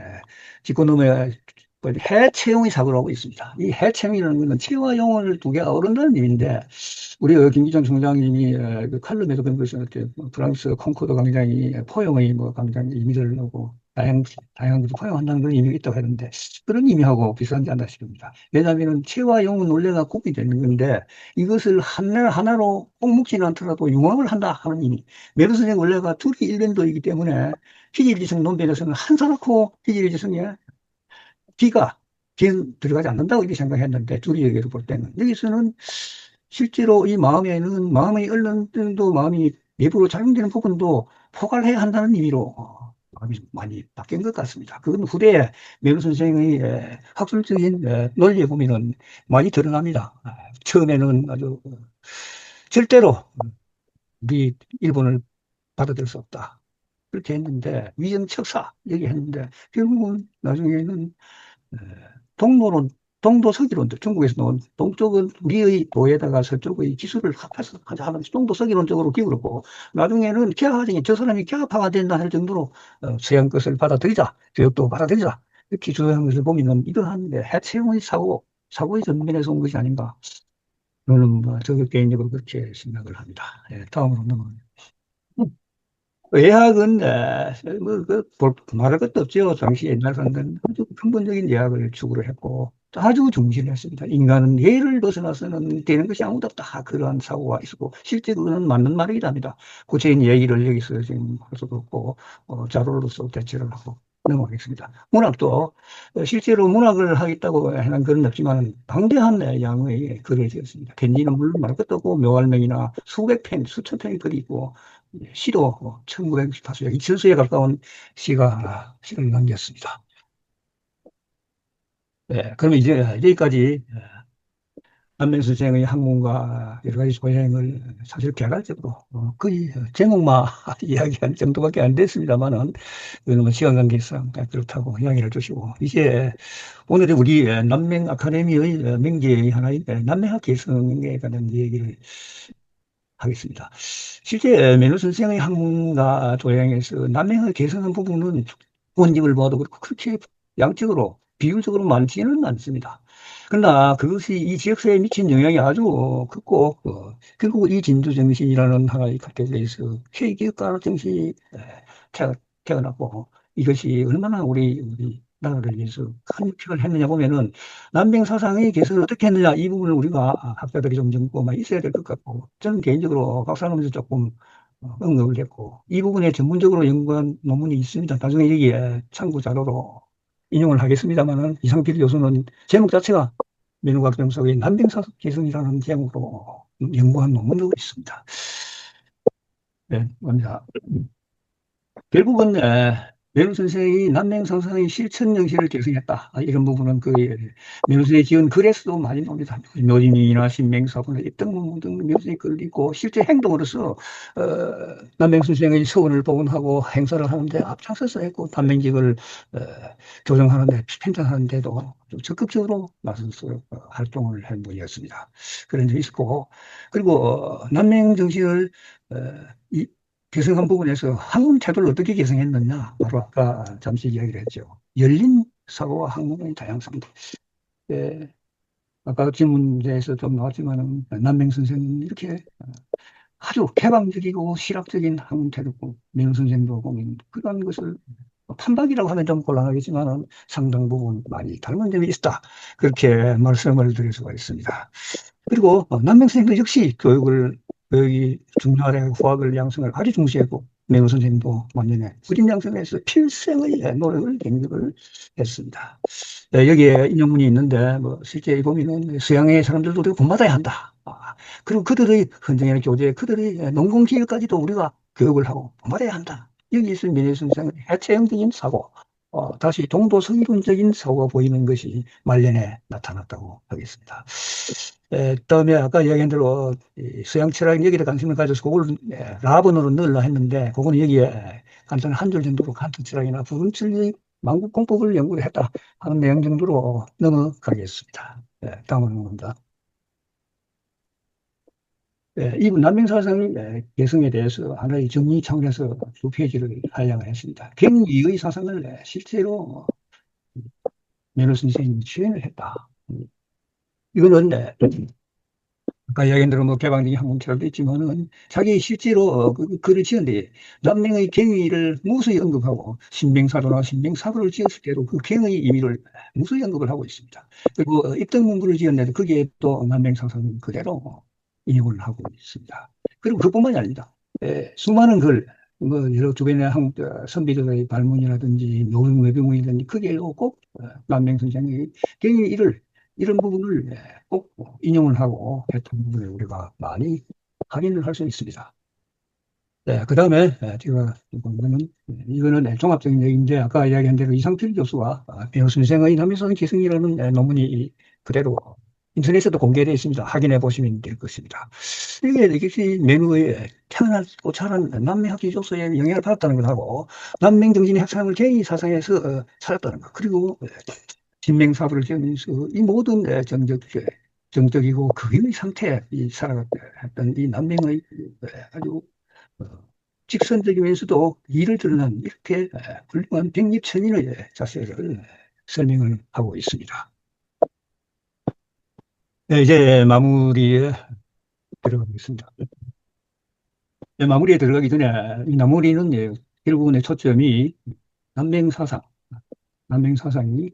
짚고 넘어야 해채용의 사고를 하고 있습니다. 이 해채용이라는 것은 체와 용을 두 개가 어른다는 의미인데, 우리 김기정 총장님이 그 칼럼에도 그런 것을 이렇게 프랑스 콩코드 광장이 포용의 뭐 광장 의미를 하고 다양한 것을 포용한다는 그런 의미가 있다고 하는데, 그런 의미하고 비슷한지 않나 싶습니다. 왜냐하면 체와 용은 원래가 구비되는 건데, 이것을 하나로 꼭 묶지는 않더라도 융합을 한다 하는 의미. 메르 선생 원래가 둘이 일련도이기 때문에 희질지성 논변에서는 한사놓고 희질지성에 B가 B는 들어가지 않는다고 이렇게 생각했는데 둘이 얘기를 볼 때는 여기서는 실제로 이 마음에는 마음의 얼른도 마음이 내부로 작용되는 부분도 포괄해야 한다는 의미로 마음이 많이 바뀐 것 같습니다. 그건 후대에 메루 선생의 학술적인 논리에 보면은 많이 드러납니다. 처음에는 아주 절대로 우리 일본을 받아들일 수 없다. 그렇게 했는데 위정척사 얘기했는데 결국은 나중에는 에, 동로론, 동도 서기론들, 중국에서 나온 동쪽은 우리의 도에다가 서쪽의 기술을 합해서 하면서 동도 서기론 쪽으로 기울었고, 나중에는 개화 과정에 저 사람이 개화파가 된다 할 정도로 서양 것을 받아들이자, 교육도 받아들이자, 이렇게 주장한 것을 보면은 이러한 해체형의 사고의 전면에서 온 것이 아닌가. 저는 저 개인적으로 그렇게 생각을 합니다. 예, 다음으로 넘어가요. 의학은 말할 것도 없죠. 당시 옛날 사람들은 아주 근본적인 의학을 추구를 했고 아주 중시를 했습니다. 인간은 예를 벗어나서는 되는 것이 아무도 없다. 그러한 사고가 있었고 실제 그거는 맞는 말이랍니다. 구체적인 얘기를 여기서 지금 할 수도 없고 자료로서 대체를 하고 넘어가겠습니다. 문학도 실제로 문학을 하겠다고 해는 그런 없지만 방대한 양의 글을 지었습니다. 편지는 물론 말할 것도 없고 묘활명이나 수백 편, 수천 편의 글이 있고 시도 1998년 이천수에 가까운 시를 남겼습니다. 네, 그러면 이제 여기까지 남명 선생의 학문과 여러 가지 소행을 사실 개괄적으로 거의 제목만 이야기한 정도밖에 안 됐습니다만은 뭐 시간 관계상 그렇다고 이야기를 주시고 이제 오늘의 우리 남명 아카데미의 명제의 하나인 남명학 개성에 관한 얘기를 하겠습니다. 실제 메노 선생의 학문과 도량에서 남명을 개선한 부분은 원집을 봐도 그렇고 그렇게 양적으로 비율적으로 많지는 않습니다. 그러나 그것이 이 지역사회에 미친 영향이 아주 크고 결국 이 진두정신이라는 하나의 카테고리에서 K기업가 정신이 태- 태어났고 이것이 얼마나 우리 나라를 위해서 큰 획을 했느냐 보면은 남병 사상의 개선을 어떻게 했느냐 이 부분을 우리가 학자들이 좀 연구가 있어야 될 것 같고 저는 개인적으로 박사하면서 조금 언급을 했고 이 부분에 전문적으로 연구한 논문이 있습니다. 나중에 여기에 참고 자료로 인용을 하겠습니다만은 이상필 교수는 제목 자체가 민우학 정석의 남병 사상 개선이라는 제목으로 연구한 논문도 있습니다. 네, 먼저 결국은 메루 선생이 남맹성성의 실천 정신을 계승했다. 이런 부분은 그 메루 선생이 지은 글에서도 많이 나옵니다. 묘지명이나 신명사본에 입등 부분 등 메루 선생이 글을 읽고 실제 행동으로서 남맹 선생의 서원을 복원하고 행사를 하는데 앞장서서 했고 단명직을 조정하는데 편찬하는 데도 적극적으로 나서서 활동을 한 분이었습니다. 그런 적이 있었고 그리고 남맹 정신을 어, 이, 개성한 부분에서 학문 태도를 어떻게 개성했느냐? 바로 아까 잠시 이야기를 했죠. 열린 사고와 학문의 다양성. 예, 아까 질문에서 좀 나왔지만 남명 선생은 이렇게 아주 개방적이고 실학적인 학문 태도고 명 선생도 보면 그런 것을 판박이라고 하면 좀 곤란하겠지만 상당 부분 많이 닮은 점이 있다. 그렇게 말씀을 드릴 수가 있습니다. 그리고 남명 선생도 역시 교육이 중요하게 후학을 양성을 아주 중시했고 매우 선생님도 완전히 구진양성에서 필생의 노력을 갱년을 했습니다. 여기에 인용문이 있는데, 뭐, 실제 보면은 서양의 사람들도 우리가 본받아야 한다. 그리고 그들의 헌정이나 교제, 그들의 농공지역까지도 우리가 교육을 하고 본받아야 한다. 여기 있을 민의선생의 해체형적인 사고, 다시 동도서이론적인 사고가 보이는 것이 말년에 나타났다고 하겠습니다. 다음에 아까 이야기한 대로 이 서양 철학 여기에 관심을 가져서 그걸 라본으로 넣으려 했는데 그거는 여기에 간단한 한 줄 정도로 간통 철학이나 부분철의 만국 공법을 연구를 했다 하는 내용 정도로 넘어가겠습니다. 다음으로 넘어갑니다. 이 난민사상의 개성에 대해서 하나의 정리 차원에서 두 페이지를 한량을 했습니다. 경위의 사상을 실제로 메르 선생님이 주연을 했다. 이거는 아까 이야기한 대로 뭐 개방적인 항공철학도 있지만은 자기 실제로 글을 지었는데 남명의 경위를 무수히 언급하고 신명사도나 신명사도를 지었을 때도 그 경의 의미를 무수히 언급을 하고 있습니다. 그리고 입덕 문구를 지었는데 거기에 또 남명사상을 그대로 인용을 하고 있습니다. 그리고 그뿐만이 아닙니다. 수많은 글, 뭐 여러 주변의 선비들의 발문이라든지 노동 외교문이라든지 거기에도 꼭 남명 선생의 경의를 이런 부분을 꼭 인용을 하고 했던 부분을 우리가 많이 확인을 할 수 있습니다. 네, 그 다음에 제가 이거는 종합적인 얘기인데 아까 이야기한 대로 이상필 교수와 배우 선생의 남이선 기승이라는 논문이 그대로 인터넷에도 공개되어 있습니다. 확인해 보시면 될 것입니다. 이것이 메뉴에 태어나고 자란 남미학기 조서에 영향을 받았다는 것하고 남맹정신의 학상을 제2사상에서 찾았다는 것 그리고 진맹사부를 지으면서 이 모든 정적이고 극인의 상태에 살아갔던 이 남명의 아주 어, 직선적이면서도 이를 드러난 이렇게 훌륭한 백립천인의 자세를 설명을 하고 있습니다. 네, 이제 마무리에 들어가겠습니다. 네, 마무리에 들어가기 전에 이 마무리는 결국은 초점이 남맹사상, 남맹사상이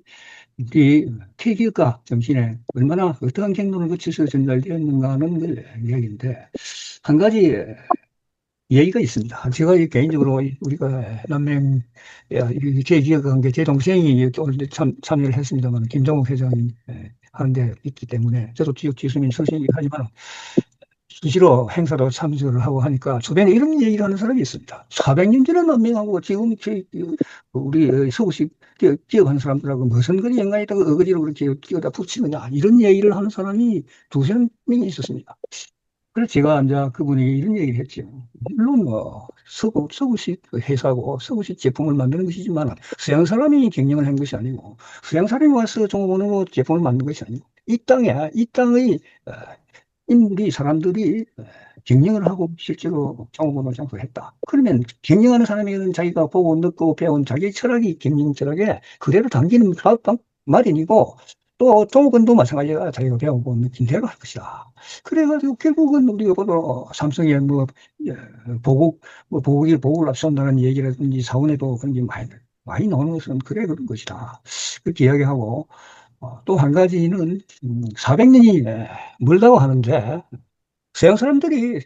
우리 태교과 정신에 얼마나 어떠한 경로를 거쳐서 전달되었는가 하는 걸 이야기인데, 한 가지 예의가 있습니다. 제가 개인적으로 우리가 남맹, 제 기억한 게 제 동생이 오늘 참여를 했습니다만, 김정욱 회장이 하는데 있기 때문에, 저도 지역 지수민 선생이긴 하지만, 수시로 행사도 참석을 하고 하니까 주변에 이런 얘기를 하는 사람이 있습니다. 400년 전에 난민하고 지금 우리 서구식 기억하는 사람들하고 무슨 그리 연관이 있다고 어거지로 그렇게 끼워다 붙이느냐 이런 얘기를 하는 사람이 두세 명이 있었습니다. 그래서 제가 이제 그분이 이런 얘기를 했죠. 물론 뭐 서구식 회사고 서구식 제품을 만드는 것이지만 서양 사람이 경영을 한 것이 아니고 서양 사람이 와서 종업원으로 제품을 만든 것이 아니고 이 땅의 인물이 사람들이 경영을 하고 실제로 종업원을 장소했다. 그러면 경영하는 사람에게는 자기가 보고 듣고 배운 자기 철학이 경영 철학에 그대로 담기는 마련이고 또 종업원도 마찬가지가 자기가 배우고 느낀 대로 할 것이다. 그래가지고 결국은 우리가 보도 삼성의 뭐 보국을 앞선다는 얘기라든지 사원에도 그런 게 많이 나오는 것은 그래 그런 것이다. 그렇게 이야기하고 또 한 가지는 400년이 멀다고 하는데 서양 사람들이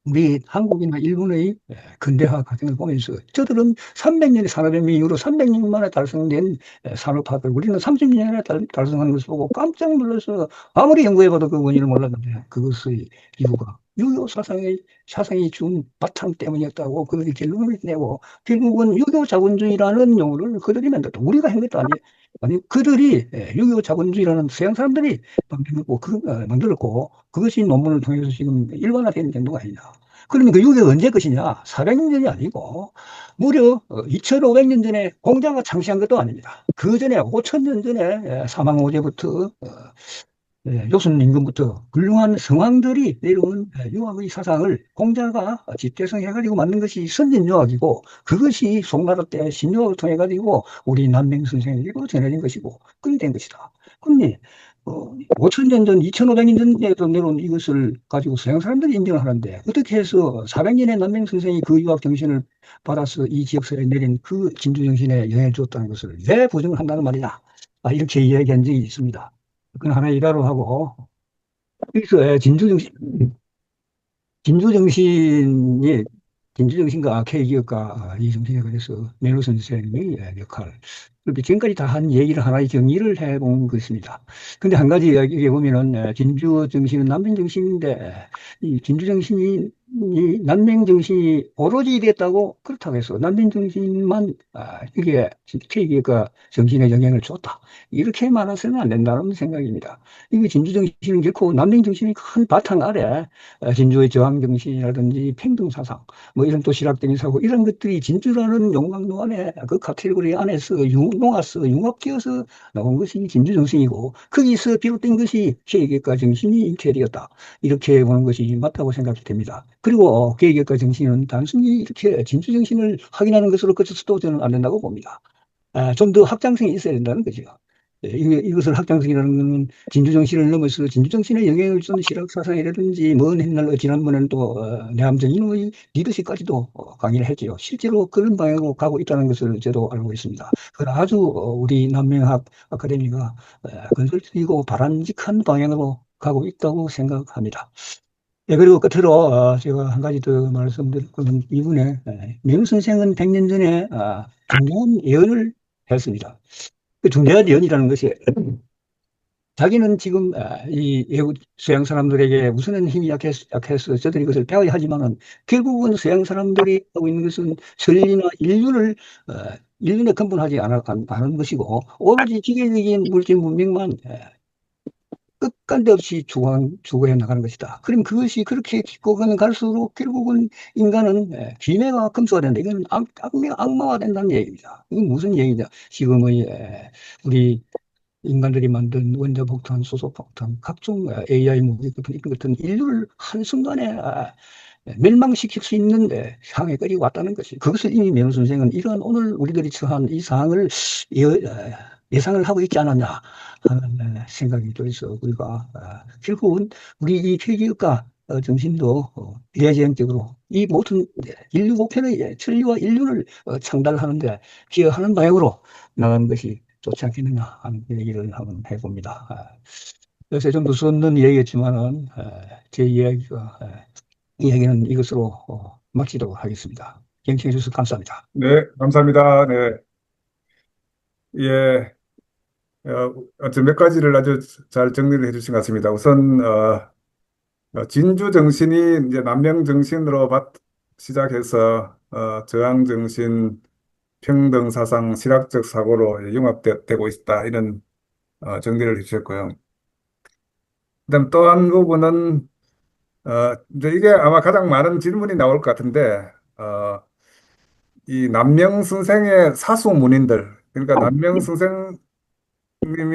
우리 한국이나 일본의 근대화 과정을 보면서 저들은 300년의 산업혁명 이후로 300년 만에 달성된 산업화를 우리는 30년에 달성하는 것을 보고 깜짝 놀라서 아무리 연구해봐도 그 원인을 몰랐는데 그것의 이유가 유교 사상이 준 바탕 때문이었다고 그들이 결론을 내고 결국은 유교 자본주의라는 용어를 그들이 만들었다. 우리가 한 것도 아니 그들이 유교 자본주의라는 서양 사람들이 만들었고 그것이 논문을 통해서 지금 일반화된 정도가 아니냐. 그러면 그 유교가 언제 것이냐? 400년 전이 아니고 무려 2500년 전에 공자가 창시한 것도 아닙니다. 그 전에 5000년 전에 사망오제부터 조선 임금부터 훌륭한 성왕들이 내려온 유학의 사상을 공자가 집대성해가지고 만든 것이 선진유학이고 그것이 송나라 때 신유학을 통해가지고 우리 남맹 선생에게로 전해진 것이고 그렇게 된 것이다. 그런데 5천년 전, 2500년 전에도 내려온 이것을 가지고 서양 사람들이 인정을 하는데 어떻게 해서 400년의 남맹 선생이 그 유학 정신을 받아서 이 지역사회에 내린 그 진주 정신에 영향을 줬다는 것을 왜 부정을 한다는 말이냐? 이렇게 이야기한 적이 있습니다. 그건 하나의 일화로 하고, 여기서 진주정신이 진주정신과 K기업과 이 정신에 관해서 매우 선생님의 역할. 그리고 지금까지 다 한 얘기를 하나의 정리를 해본 것입니다. 근데 한 가지 이야기에 보면은 진주정신은 남맹정신인데 이 진주정신이 이 남맹정신이 오로지 됐다고 그렇다고 해서 남맹정신만 이게 K기업과 정신에 영향을 줬다. 이렇게 말해서는 안 된다는 생각입니다. 이게 진주정신은 결코 남맹정신의 큰 바탕 아래 진주의 저항정신이라든지 평등사상 뭐 이런 도시락적인 사고 이런 것들이 진주라는 용광로 안에 그 카테고리 안에서 녹아서 융합되어서 나온 것이 진주 정신이고 거기서 비롯된 것이 계획과 정신이 인테리어다 이렇게 보는 것이 맞다고 생각이 됩니다. 그리고 계획과 정신은 단순히 이렇게 진주 정신을 확인하는 것으로 그쳐서도 저는 안 된다고 봅니다. 좀 더 확장성이 있어야 된다는 거죠. 이것을 확장성이라는 것은 진주정신을 넘어서 진주정신에 영향을 주는 실학사상이라든지 먼 훗날 지난번에는 또 내함정인의 리더십까지도 강의를 했지요. 실제로 그런 방향으로 가고 있다는 것을 저도 알고 있습니다. 그건 아주 우리 남명학 아카데미가 건설적이고 바람직한 방향으로 가고 있다고 생각합니다. 예, 그리고 끝으로 제가 한 가지 더 말씀드릴 것은 이분의 민우 선생은 100년 전에 중요한 예언을 했습니다. 그 중대한 예언이라는 것이 자기는 지금 이 외국 서양 사람들에게 우선은 힘이 약해서 저들이 그것을 배워야 하지만은 결국은 서양 사람들이 하고 있는 것은 진리나 어, 인륜에 근본하지 않은 것이고 오로지 기계적인 물질 문명만 끝간데 없이 추구해 나가는 것이다. 그럼 그것이 그렇게 깊고 갈수록 결국은 인간은 기회가 금수화된다. 이건 악마화 된다는 얘기입니다. 이건 무슨 얘기냐? 지금의 우리 인간들이 만든 원자폭탄, 수소폭탄, 각종 AI 무기 같은 이런 것들은 인류를 한순간에 멸망시킬 수 있는 상황에 끌이 왔다는 것이 그것을 이미 매우 선생은 이러한 오늘 우리들이 처한 이 상황을 예상을 하고 있지 않았냐 하는 생각이 들어서 우리가 결국은 우리 이 폐기업가 정신도 비례지향적으로 이 모든 인류 목표의 천리와 인류를 창달하는데 기여하는 방향으로 나가는 것이 좋지 않겠느냐 하는 얘기를 한번 해봅니다. 요새 좀 무서운 이야기였지만은 제 이야기는 이것으로 마치도록 하겠습니다. 경청해 주셔서 감사합니다. 네, 감사합니다. 네, 예, 몇 가지를 아주 잘 정리를 해주신 것 같습니다. 우선 진주 정신이 이제 남명 정신으로 시작해서 저항 정신, 평등 사상, 실학적 사고로 융합되고 있다 이런 정리를 해주셨고요. 그다음 또 한 부분은 이제 이게 아마 가장 많은 질문이 나올 것 같은데 이 남명 선생의 사수문인들 그러니까 남명 선생님이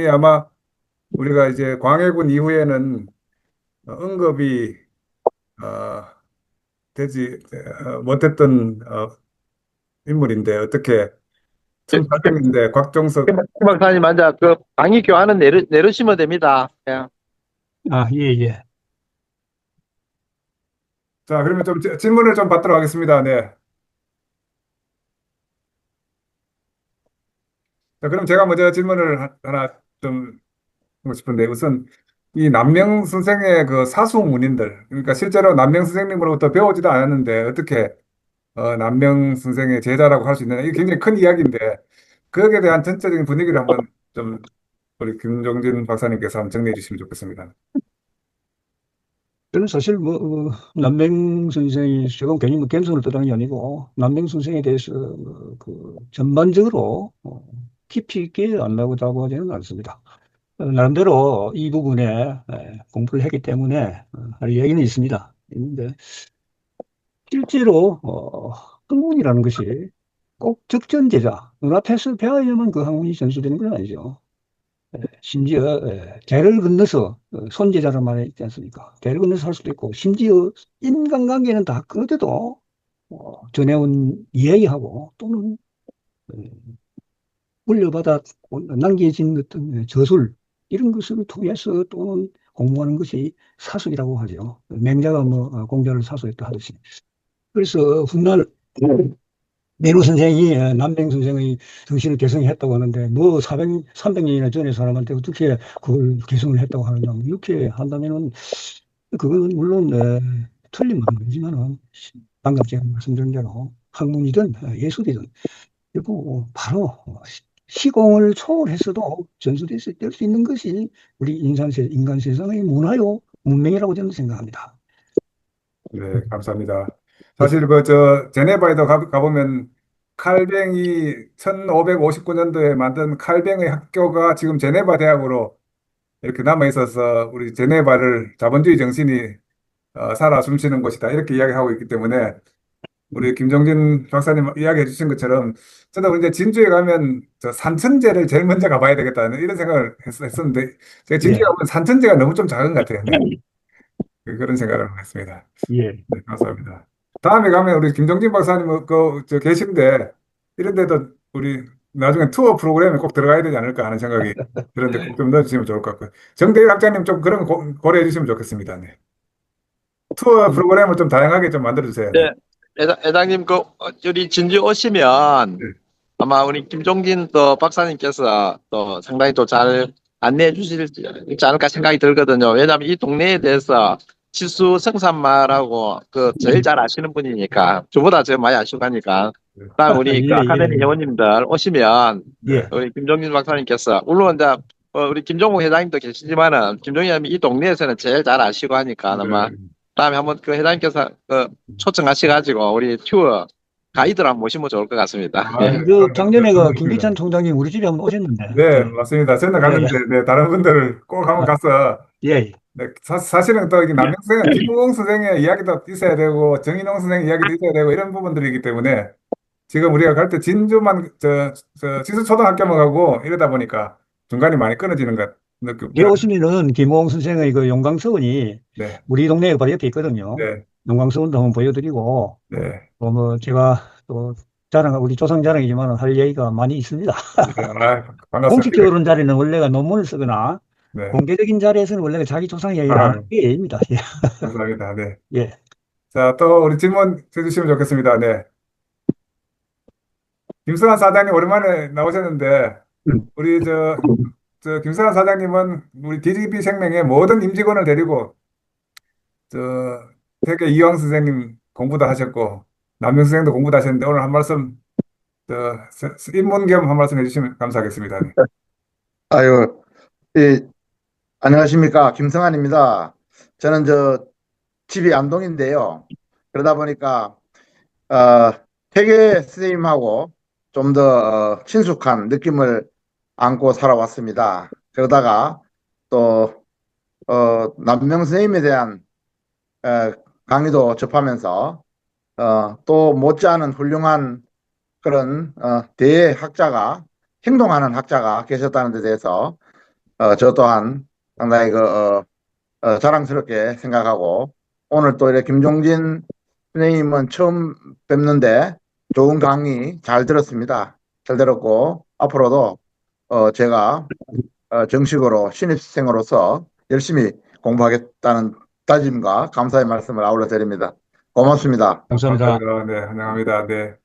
아마 우리가 이제 광해군 이후에는 언급이 어, 되지 못했던 인물인데 어떻게 그, 1800년대 곽정석 박사님, 앉아. 그 강의 교환은 내려시면 됩니다. 예. 예, 예. 자 그러면 좀 질문을 좀 받도록 하겠습니다. 네. 자 그럼 제가 먼저 질문을 하나 좀 하고 싶은데 우선 이 남명 선생의 그 사수문인들 그러니까 실제로 남명 선생님으로부터 배우지도 않았는데 어떻게 남명 선생의 제자라고 할 수 있느냐 이게 굉장히 큰 이야기인데 거기에 대한 전체적인 분위기를 한번 좀 우리 김종진 박사님께서 한번 정리해 주시면 좋겠습니다. 저는 사실 남맹 선생이 지금 괜히 겸손을 떠다는 게 아니고 남맹 선생에 대해서 그 전반적으로 깊이 있게 안다고 하지는 않습니다. 나름대로 이 부분에 공부를 했기 때문에 할 이야기는 있습니다. 있는데 실제로 학문이라는 것이 꼭 적전제자 눈앞에서 배워야만 그 학문이 전수되는 건 아니죠. 심지어 대를 건너서 손제자란 말이 있지 않습니까? 대를 건너서 할 수도 있고 심지어 인간관계는 다 끊어져도 전해온 이야기하고 또는 어, 물려받아 남겨진 어떤 저술 이런 것을 통해서 또는 공부하는 것이 사술이라고 하죠. 맹자가 공자를 사수했다 하듯이. 그래서 훗날 매로 선생이 남맹 선생의 정신을 개성했다고 하는데 뭐 300년이나 전에 사람한테 어떻게 그걸 개성을 했다고 하느냐 이렇게 한다면은 그거는 물론 틀린 말이지만은 방금 제가 말씀드린 대로 학문이든 예술이든 그리고 바로 시공을 초월했어도 전수될 수 있는 것이 우리 인간 세상의 문화요, 문명이라고 저는 생각합니다. 네, 감사합니다. 사실 제네바에도 가보면 칼뱅이 1559년도에 만든 칼뱅의 학교가 지금 제네바 대학으로 이렇게 남아 있어서 우리 제네바를 자본주의 정신이 살아 숨쉬는 곳이다 이렇게 이야기하고 있기 때문에 우리 김정진 박사님 이야기해 주신 것처럼 저도 이제 진주에 가면 저 산천제를 제일 먼저 가봐야 되겠다는 이런 생각을 했었는데 제가 진주에 예, 가면 산천제가 너무 좀 작은 것 같아요. 네, 그런 생각을 했습니다. 예. 네, 감사합니다. 다음에 가면 우리 김정진 박사님 저 계신데 이런 데도 우리 나중에 투어 프로그램에 꼭 들어가야 되지 않을까 하는 생각이 드는데 꼭 좀 넣어주시면 좋을 것 같고요. 정대일 학장님 좀 그런 거 고려해 주시면 좋겠습니다. 네. 투어 프로그램을 좀 다양하게 좀 만들어 주세요. 네. 네, 회장님, 우리 진주 오시면 네. 아마 우리 김종진 또 박사님께서 또 상당히 또 잘 안내해 주실지 않을까 생각이 들거든요. 왜냐하면 이 동네에 대해서 치수 성산마을하고 제일 잘 아시는 분이니까 저보다 제일 많이 아시고 하니까. 네. 그다음 우리 예, 아카데미 예, 회원님들 오시면 네. 예. 우리 김종진 박사님께서 물론 이제 우리 김종국 회장님도 계시지만은 김종진 회장님이 이 동네에서는 제일 잘 아시고 하니까 아마 네. 다음에 한번 회장님께서 초청하셔가지고 우리 투어 가이드를 한번 모시면 좋을 것 같습니다. 아, 네. 작년에 좋습니다. 김기찬 총장님 우리 집에 한번 오셨는데, 네, 맞습니다. 저는 예, 예, 갔는데, 네, 다른 분들을 꼭 한번 가서, 예, 네, 사실은 또 이게 남명생, 김웅 선생의 이야기도 있어야 되고, 정인홍 선생의 이야기도 있어야 되고, 이런 부분들이기 때문에, 지금 우리가 갈 때 진주만, 지수초등학교만 가고, 이러다 보니까 중간이 많이 끊어지는 것, 느낌. 예. 오시면은 김호웅 선생의 그 용광서원이 네, 우리 동네에 바로 옆에 있거든요. 네, 용광서원도 한번 보여드리고, 네. 뭐 제가 또 우리 조상 자랑이지만 할 얘기가 많이 있습니다. 네, 아, 반갑습니다. 공식적으로 자리는 원래가 논문을 쓰거나 네, 공개적인 자리에서는 원래가 자기 조상 이야기를 안 아, 하는 게 예입니다. 예. 감사합니다. 네. 예. 자, 또 우리 질문 해주시면 좋겠습니다. 네. 김승환 사장님 오랜만에 나오셨는데, 우리 김승환 사장님은 우리 DGB 생명의 모든 임직원을 데리고 세계 이황 선생님 공부도 하셨고 남명 선생도 공부도 하셨는데 오늘 한 말씀 입문 겸 한 말씀 해주시면 감사하겠습니다. 네. 아유, 안녕하십니까. 김성환입니다. 저는 집이 안동인데요. 그러다 보니까, 어, 태계 선생님하고 좀 더 친숙한 느낌을 안고 살아왔습니다. 그러다가 또, 남명 선생님에 대한 강의도 접하면서, 또 못지않은 훌륭한 그런, 대학자가, 행동하는 학자가 계셨다는 데 대해서 저 또한 상당히 자랑스럽게 생각하고 오늘 또 이렇게 김종진 선생님은 처음 뵙는데 좋은 강의 잘 들었습니다. 잘 들었고 앞으로도 제가 정식으로 신입생으로서 열심히 공부하겠다는 다짐과 감사의 말씀을 아울러 드립니다. 고맙습니다. 감사합니다. 감사합니다. 네, 환영합니다. 네.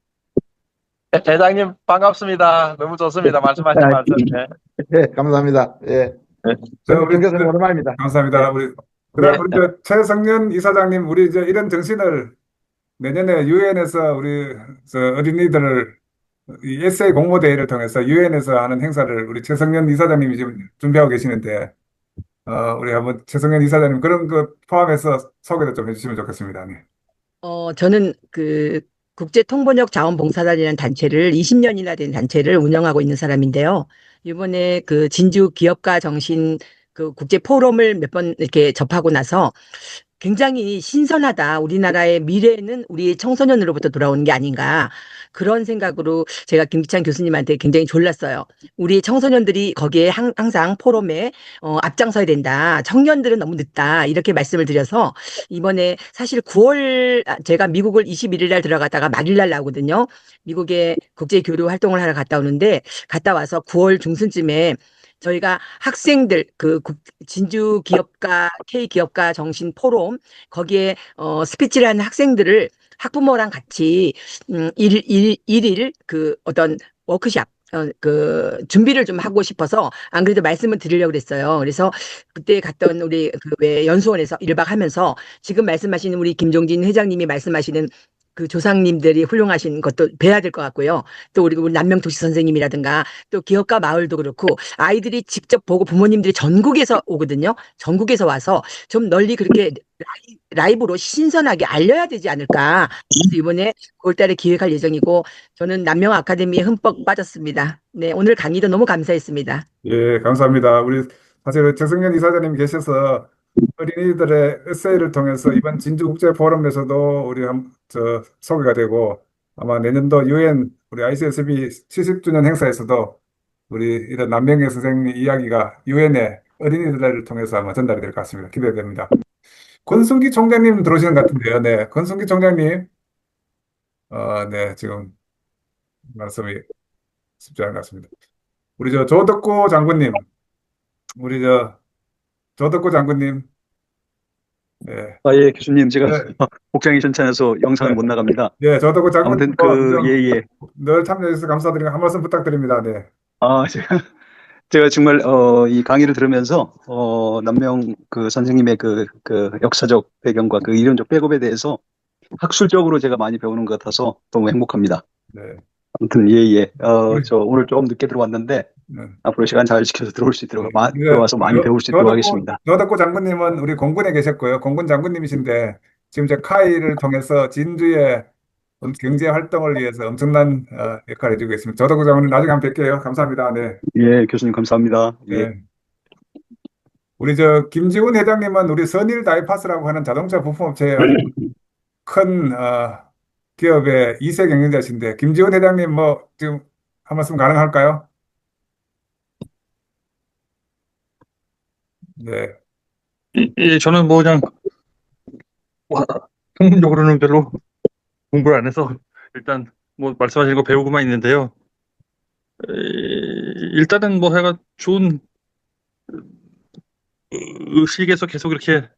회장님 반갑습니다. 너무 좋습니다. 말씀하신 말씀. 네. 네, 감사합니다. 예. 우리 정 교수님 오랜만입니다. 감사합니다. 그다음 우리 최성년 이사장님 우리 이런 정신을 내년에 유엔에서 우리 어린이들을 이 에세이 공모 대회를 통해서 유엔에서 하는 행사를 우리 최성년 이사장님이 지금 준비하고 계시는데 우리 한번 최성년 이사장님 그런 거 포함해서 소개도 좀 해주시면 좋겠습니다. 네. 저는 국제통번역 자원봉사단이라는 단체를 20년이나 된 단체를 운영하고 있는 사람인데요. 이번에 진주 기업가 정신 국제 포럼을 몇 번 이렇게 접하고 나서 굉장히 신선하다. 우리나라의 미래는 우리 청소년으로부터 돌아오는 게 아닌가. 그런 생각으로 제가 김기찬 교수님한테 굉장히 졸랐어요. 우리 청소년들이 거기에 항상 포럼에 앞장서야 된다. 청년들은 너무 늦다. 이렇게 말씀을 드려서 이번에 사실 9월 제가 미국을 21일 날 들어갔다가 말일 날 나오거든요. 미국에 국제 교류 활동을 하러 갔다 오는데 갔다 와서 9월 중순쯤에 저희가 학생들 진주 기업가 K 기업가 정신 포럼 거기에 스피치를 하는 학생들을 학부모랑 같이 일일 어떤 워크샵 준비를 좀 하고 싶어서 안 그래도 말씀을 드리려고 그랬어요. 그래서 그때 갔던 우리 왜 연수원에서 1박 하면서 지금 말씀하시는 우리 김종진 회장님이 말씀하시는 그 조상님들이 훌륭하신 것도 배워야 될 것 같고요. 또 우리 남명도시 선생님이라든가 또 기업가 마을도 그렇고 아이들이 직접 보고 부모님들이 전국에서 오거든요. 전국에서 와서 좀 널리 그렇게 라이브로 신선하게 알려야 되지 않을까. 그래서 이번에 9월달에 기획할 예정이고 저는 남명 아카데미에 흠뻑 빠졌습니다. 네, 오늘 강의도 너무 감사했습니다. 예, 감사합니다. 우리 사실 최승현 이사장님 계셔서 어린이들의 에세이를 통해서 이번 진주국제 포럼에서도 우리 소개가 되고 아마 내년도 유엔 우리 ICSB 70주년 행사에서도 우리 이런 남명의 선생님 이야기가 유엔의 어린이들을 통해서 아마 전달이 될 것 같습니다. 기대됩니다. 권순기 총장님 들어오시는 것 같은데요. 네, 권순기 총장님, 네, 지금 말씀이 쉽지 않은 것 같습니다. 우리 조덕구 장군님, 우리 조덕구 장군님, 네, 예, 교수님, 제가 네, 복장이 괜찮아서 영상을 못 나갑니다. 네, 조덕구 장군님, 아무튼 예. 늘 참여해주셔서 감사드리고 한 말씀 부탁드립니다. 네, 제가 정말 이 강의를 들으면서 남명 그 선생님의 그 역사적 배경과 그 이론적 백업에 대해서 학술적으로 제가 많이 배우는 것 같아서 너무 행복합니다. 네, 아무튼 예. 우리, 저 오늘 조금 늦게 들어왔는데 네. 앞으로 시간 잘 지켜서 들어올 수 있도록 네, 들어와서 많이 배울 수 있도록 하겠습니다. 조덕구 장군님은 우리 공군에 계셨고요. 공군 장군님이신데 지금 카이를 통해서 진주의 경제 활동을 위해서 엄청난 역할을 해주고 있습니다. 조덕구 장군님 나중에 한번 뵐게요. 감사합니다. 네. 예, 교수님 감사합니다. 예. 네. 우리 김지훈 회장님은 우리 선일 다이파스라고 하는 자동차 부품업체의 아주 큰 기업의 2세 경영자신데 김지훈 회장님 뭐 지금 한 말씀 가능할까요? 네. 예, 저는 뭐 그냥 전문적으로는 별로 공부를 안 해서 일단 뭐 말씀하신 거 배우고만 있는데요. 일단은 뭐 해가 좋은 의식에서 계속 이렇게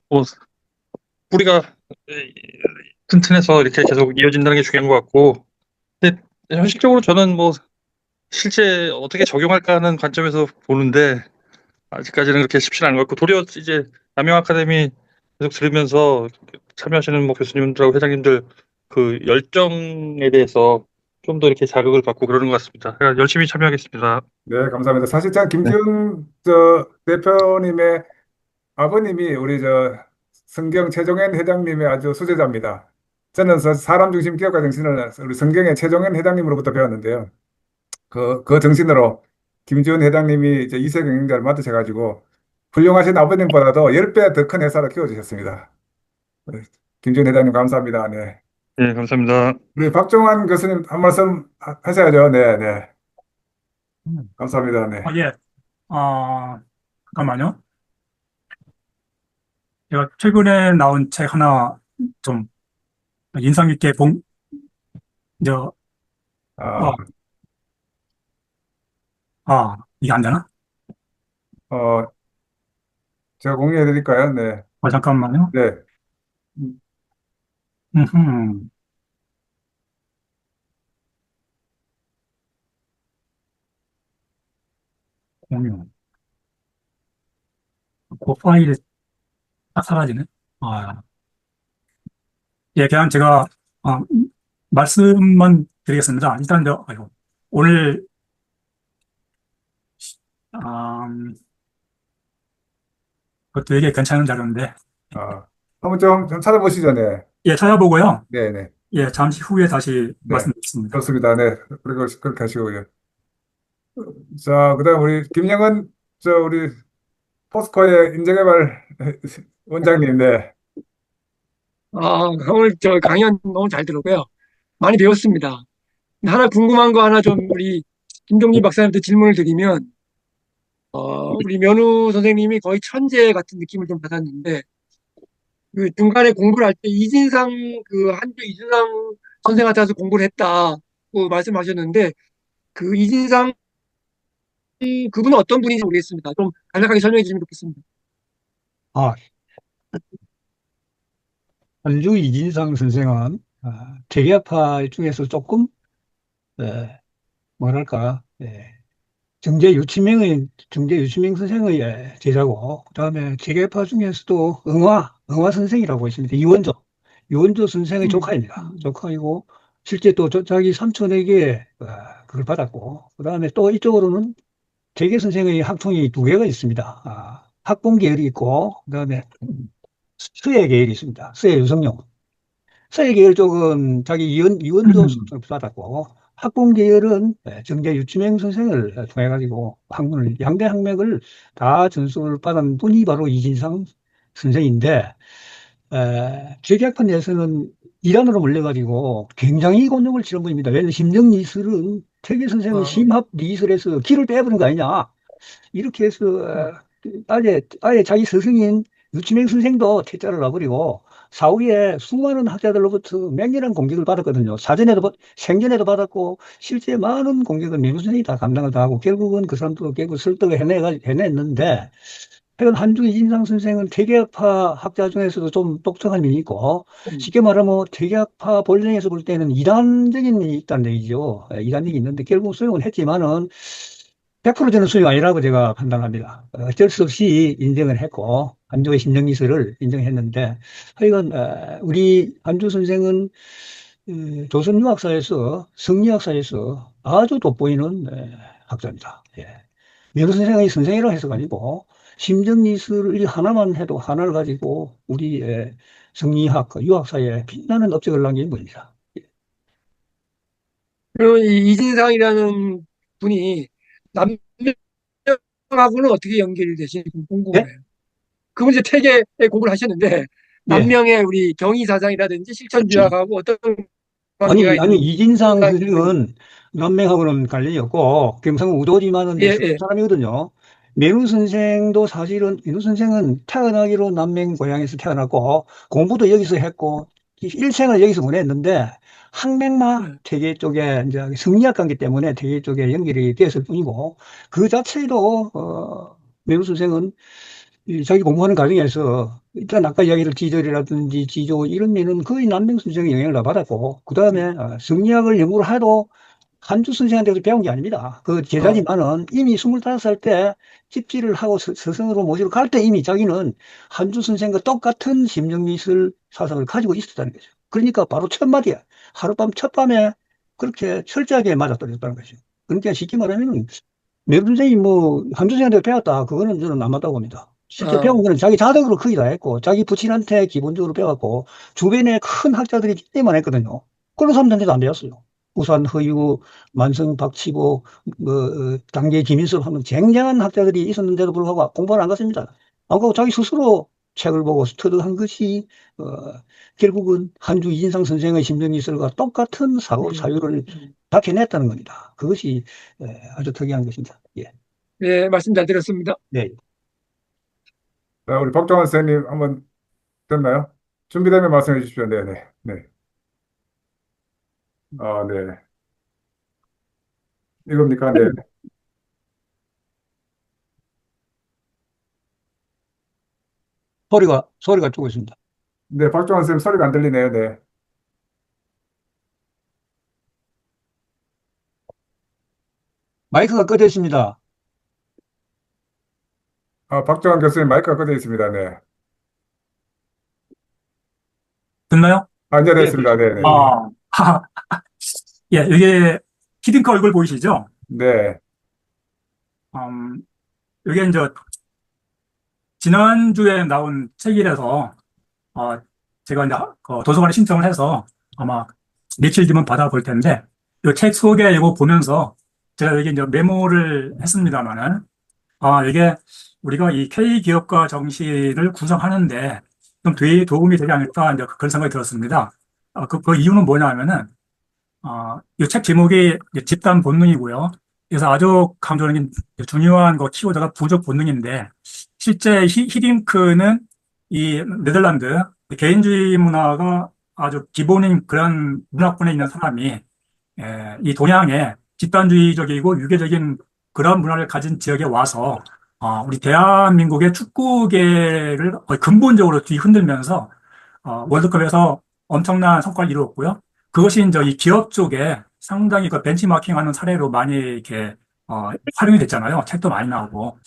뭐 뿌리가 튼튼해서 이렇게 계속 이어진다는 게 중요한 것 같고, 근데 현실적으로 저는 뭐 실제 어떻게 적용할까 하는 관점에서 보는데 아직까지는 그렇게 쉽지는 않은 것 같고, 도리어 이제 남영 아카데미 계속 들으면서 참여하시는 뭐 교수님들하고 회장님들 그 열정에 대해서 좀 더 이렇게 자극을 받고 그러는 것 같습니다. 제가 열심히 참여하겠습니다. 네, 감사합니다. 사실 참 네. 김지훈 대표님의 아버님이 우리 성경 최종현 회장님의 아주 수제자입니다. 저는 사람 중심 기업가 정신을 우리 성경의 최종현 회장님으로부터 배웠는데요. 그 정신으로 김지훈 회장님이 이제 2세 경영자를 맡으셔가지고 훌륭하신 아버님보다도 10배 더 큰 회사를 키워주셨습니다. 네, 김지훈 회장님 감사합니다. 네. 예, 감사합니다. 우리 박종환 교수님 한 말씀 하셔야죠. 네, 네. 감사합니다. 네. 예. 잠깐만요. 제가 최근에 나온 책 하나 좀 인상 깊게 저, 아, 이게 안 되나? 어, 제가 공유해 드릴까요? 네. 잠깐만요. 네. 음흠. 공유. 그 파일이 딱 사라지네. 예, 그냥 제가, 말씀만 드리겠습니다. 일단, 오늘, 그것도 되게 괜찮은 자료인데, 한번 좀 찾아보시죠. 네. 예, 찾아보고요. 네, 네. 예, 잠시 후에 다시 네. 말씀드리겠습니다. 좋습니다. 네. 그리고 그렇게 하시고요. 자, 그다음 우리 김영은 우리 포스코의 인재개발 원장님. 네. 오늘 저 강연 너무 잘 들었고요. 많이 배웠습니다. 근데 하나 궁금한 거 하나 좀 우리 김종진 박사님한테 질문을 드리면, 우리 면우 선생님이 거의 천재 같은 느낌을 좀 받았는데, 그 중간에 공부를 할 때 이진상, 한주 이진상 선생한테 가서 공부를 했다고 말씀하셨는데, 그 이진상, 그분은 어떤 분인지 모르겠습니다. 좀 간략하게 설명해 주시면 좋겠습니다. 아, 한주 이진상 선생은 재계파 중에서 조금 뭐랄까 정재 유치명 선생의 제자고, 그다음에 재계파 중에서도 응화 선생이라고 있습니다. 이원조 유원조 선생의 조카입니다. 조카이고 실제 또 자기 삼촌에게 그걸 받았고 그다음에 또 이쪽으로는 대개 선생의 학통이 두 개가 있습니다. 학봉 계열이 있고 그다음에 서예 계열이 있습니다. 서예 유성룡. 서예 계열 쪽은 자기 이원조 선생을 받았고 학봉 계열은 정제 유치명 선생을 통해 가지고 학문을 양대 학맥을 다 전수를 받은 분이 바로 이진상 선생인데 기획학판 내에서는 이란으로 몰려가지고 굉장히 곤욕을 치른 분입니다. 왜냐하면 심정리술은 태계 선생은 심합 리술에서 기를 빼버린 거 아니냐. 이렇게 해서 아예 자기 스승인 유치명 선생도 퇴짜를 놔버리고 사후에 수많은 학자들로부터 맹렬한 공격을 받았거든요. 생전에도 받았고 실제 많은 공격을 민우 선생이 다 감당을 다 하고 결국은 그 사람도 결국 설득을 해냈는데 최근 한중희 진상 선생은 퇴계학파 학자 중에서도 좀 똑똑한 면이 있고 쉽게 말하면 퇴계학파 본령에서 볼 때는 이단적인 면이 있다는 얘기죠. 이단적이 있는데 결국 수용은 했지만은 100% 저는 수용 아니라고 제가 판단합니다. 어쩔 수 없이 인정을 했고 한중의 심정미술을 인정했는데 하여간 우리 한주 선생은 조선 유학사에서 성리학사에서 아주 돋보이는 학자입니다. 예. 명호 선생의 선생이라고 해서가 아니고 심정미술 하나만 해도 하나를 가지고 우리 성리학, 유학사에 빛나는 업적을 남긴 분입니다. 그럼 이 이진상이라는 분이 남명하고는 어떻게 연결이 되시는지 궁금해요. 그분 이제 퇴계에 공부를 하셨는데 남명의 우리 경의사상이라든지 실천주약하고 어떤 관계가 아니 있는 이진상 선생은 남명하고는 관련이 없고 경상도 우도지만은 사람이거든요. 민우 선생도 사실은 민우 선생은 태어나기로 남명 고향에서 태어났고 공부도 여기서 했고 일생을 여기서 보냈는데 학맥마 퇴계 쪽에 이제 성리학 관계 때문에 퇴계 쪽에 연결이 되었을 뿐이고 그 자체도 민우 선생은 자기 공부하는 과정에서 일단 아까 이야기를 지절이라든지 지조 이런 면은 거의 남명 선생의 영향을 다 받았고 그 다음에 성리학을 연구를 해도 한주 선생한테서 배운 게 아닙니다. 그 제자지만은 이미 25살 때 집지를 하고 스승으로 모시러 갈 때 이미 자기는 한주 선생과 똑같은 심정미술 사상을 가지고 있었다는 거죠. 그러니까 바로 첫 마디에 하룻밤 첫밤에 그렇게 철저하게 맞아떨어졌다는 거죠. 그러니까 쉽게 말하면 매우 선생이 뭐 한주 선생한테 배웠다 그거는 저는 안 맞다고 봅니다. 실제 배운 거는 자기 자덕으로 크게 다 했고 자기 부친한테 기본적으로 배웠고 주변에 큰 학자들이 기대만 했거든요. 그런 사람들한테도 안 배웠어요. 우산 허유, 만성 박치보, 당계 김인섭 하는 쟁쟁한 학자들이 있었는데도 불구하고 공부를 안 갔습니다. 안 가고 자기 스스로 책을 보고 터득한 것이 결국은 한주 이진상 선생의 심정미술과 똑같은 사유를 밝혀냈다는 겁니다. 그것이 아주 특이한 것입니다. 예. 네, 말씀 잘 들었습니다. 네. 우리 박정환 선생님 한번 됐나요? 준비되면 말씀해 주십시오. 네네. 네. 네. 이겁니까? 네. 소리가 쪼고 있습니다. 네, 박정환 선생님 소리가 안 들리네요. 네. 마이크가 꺼져 있습니다. 박정환 교수님 마이크가 꺼져 있습니다. 네. 듣나요? 이제 됐습니다. 네네. 예, 이게 히딩크 얼굴 보이시죠? 네. 이게 이제 지난주에 나온 책이라서 제가 이제 도서관에 신청을 해서 아마 며칠 뒤면 받아볼 텐데 이 책 소개 이거 보면서 제가 여기 이제 메모를 했습니다만은 이게 우리가 이 K 기업가 정신을 구성하는데 좀 도움이 되지 않을까 이제 그런 생각이 들었습니다. 그 이유는 뭐냐면은 이 책 제목이 집단 본능이고요. 그래서 아주 강조하는 중요한 거 키워드가 부족 본능인데 실제 히딩크는 이 네덜란드 개인주의 문화가 아주 기본인 그런 문화권에 있는 사람이 이 동양의 집단주의적이고 유교적인 그런 문화를 가진 지역에 와서 우리 대한민국의 축구계를 거의 근본적으로 뒤흔들면서 월드컵에서 엄청난 성과를 이루었고요. 그것이 이제 이 기업 쪽에 상당히 그 벤치마킹하는 사례로 많이 이렇게 활용이 됐잖아요. 책도 많이 나오고.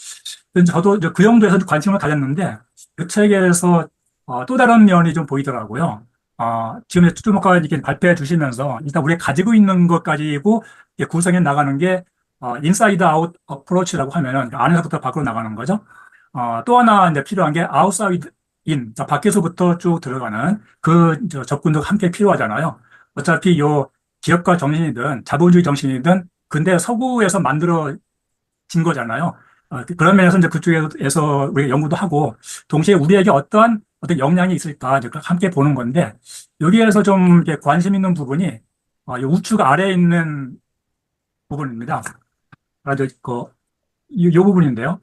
저도 이제 그 정도에서 관심을 가졌는데 그 책에서 또 다른 면이 좀 보이더라고요. 지금 쭈쭈목가 이렇게 발표해 주시면서 일단 우리가 가지고 있는 것 가지고 이렇게 구성해 나가는 게 인사이드 아웃 어프로치라고 하면은 안에서부터 밖으로 나가는 거죠. 또 하나 이제 필요한 게 아웃사이드 인, 자, 밖에서부터 쭉 들어가는 접근도 함께 필요하잖아요. 어차피 요 기업가 정신이든 자본주의 정신이든 근대 서구에서 만들어진 거잖아요. 그런 면에서 이제 그쪽에서 우리가 연구도 하고 동시에 우리에게 어떤 영향이 있을까 이제 함께 보는 건데 여기에서 좀 이렇게 관심 있는 부분이 이 우측 아래에 있는 부분입니다. 아주 요 부분인데요.